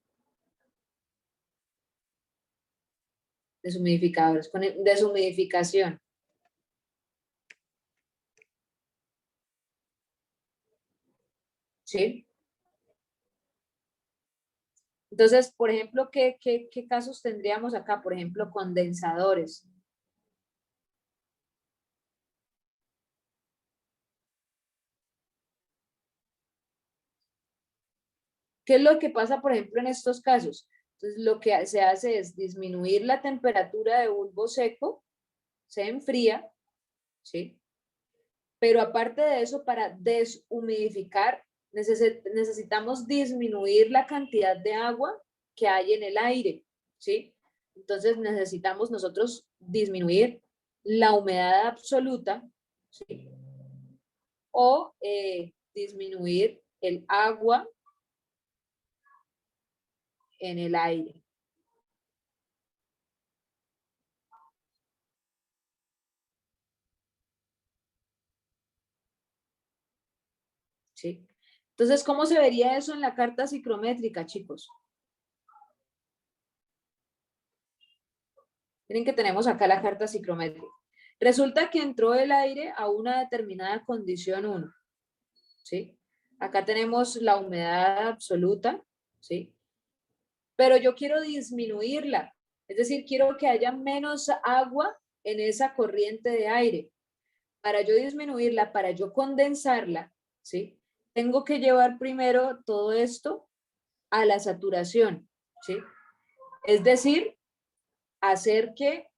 Deshumidificadores, con deshumidificación. ¿Sí? Entonces, por ejemplo, ¿qué casos tendríamos acá? Por ejemplo, condensadores. ¿Qué es lo que pasa, por ejemplo, en estos casos? Entonces, lo que se hace es disminuir la temperatura de bulbo seco, se enfría, ¿sí? Pero aparte de eso, para deshumidificar, necesitamos disminuir la cantidad de agua que hay en el aire, ¿sí? Entonces necesitamos nosotros disminuir la humedad absoluta, ¿sí? O disminuir el agua en el aire. ¿Sí? Entonces, ¿cómo se vería eso en la carta psicométrica, chicos? Miren que tenemos acá la carta psicométrica. Resulta que entró el aire a una determinada condición 1, ¿sí? Acá tenemos la humedad absoluta, ¿sí? Pero yo quiero disminuirla, es decir, quiero que haya menos agua en esa corriente de aire. Para yo disminuirla, para yo condensarla, ¿sí? Tengo que llevar primero todo esto a la saturación, ¿sí? Es decir, hacer que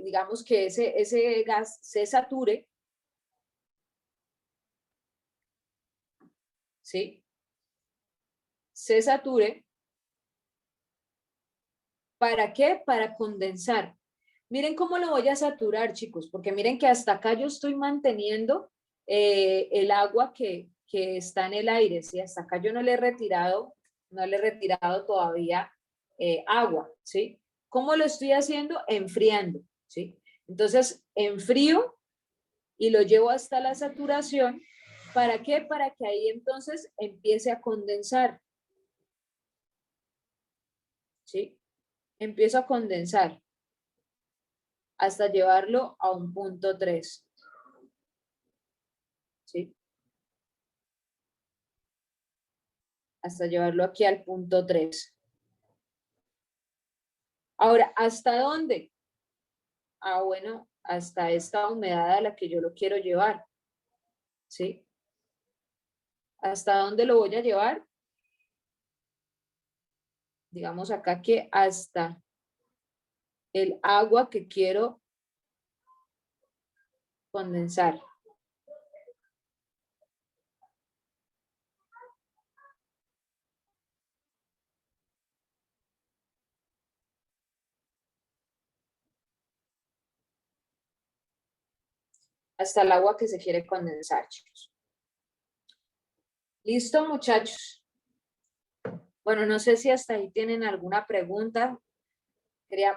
digamos que ese gas se sature, ¿sí? Se sature. ¿Para qué? Para condensar. Miren cómo lo voy a saturar, chicos, porque miren que hasta acá yo estoy manteniendo el agua que está en el aire, ¿sí? Hasta acá yo no le he retirado todavía agua, ¿sí? ¿Cómo lo estoy haciendo? Enfriando, ¿sí? Entonces, enfrío y lo llevo hasta la saturación. ¿Para qué? Para que ahí entonces empiece a condensar, ¿sí? Empiezo a condensar hasta llevarlo a un punto 3. ¿Sí? Hasta llevarlo aquí al punto 3. Ahora, ¿hasta dónde? Ah, bueno, hasta esta humedad a la que yo lo quiero llevar. ¿Sí? ¿Hasta dónde lo voy a llevar? Digamos acá que hasta el agua que quiero condensar. Hasta el agua que se quiere condensar, chicos. ¿Listo, muchachos? Bueno, no sé si hasta ahí tienen alguna pregunta.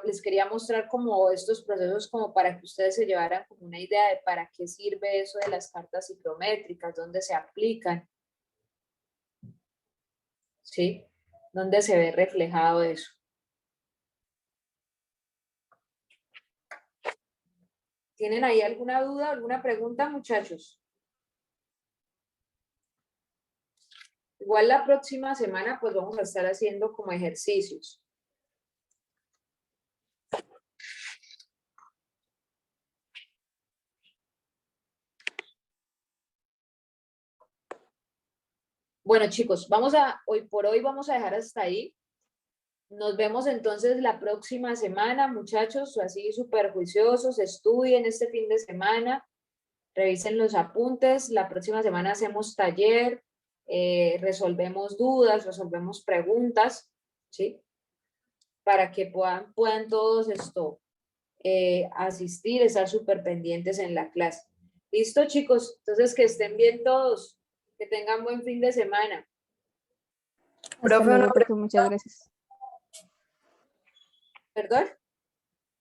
Les quería mostrar como estos procesos como para que ustedes se llevaran como una idea de para qué sirve eso de las cartas psicométricas, dónde se aplican, ¿sí? Dónde se ve reflejado eso. ¿Tienen ahí alguna duda, alguna pregunta, muchachos? Igual la próxima semana pues vamos a estar haciendo como ejercicios. Bueno, chicos, hoy por hoy vamos a dejar hasta ahí. Nos vemos entonces la próxima semana, muchachos, así súper juiciosos, estudien este fin de semana, revisen los apuntes, la próxima semana hacemos taller, resolvemos dudas, resolvemos preguntas, ¿sí? Para que puedan todos asistir, estar súper pendientes en la clase. ¿Listo, chicos? Entonces, que estén bien todos, que tengan buen fin de semana. Hasta Profe, luego, una profe, muchas gracias. ¿Perdón?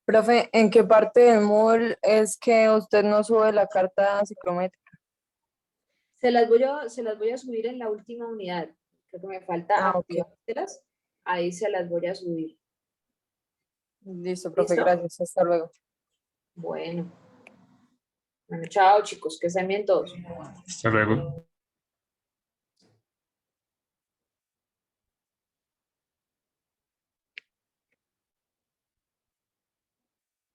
Profe, ¿en qué parte del Moodle es que usted no sube la carta psicométrica? Se las voy a subir en la última unidad. Creo que me falta Ok. activárselas. Ahí se las voy a subir. Listo, profe, ¿Listo? gracias. Hasta luego. Bueno. Bueno, chao, chicos, que estén bien todos. Hasta luego.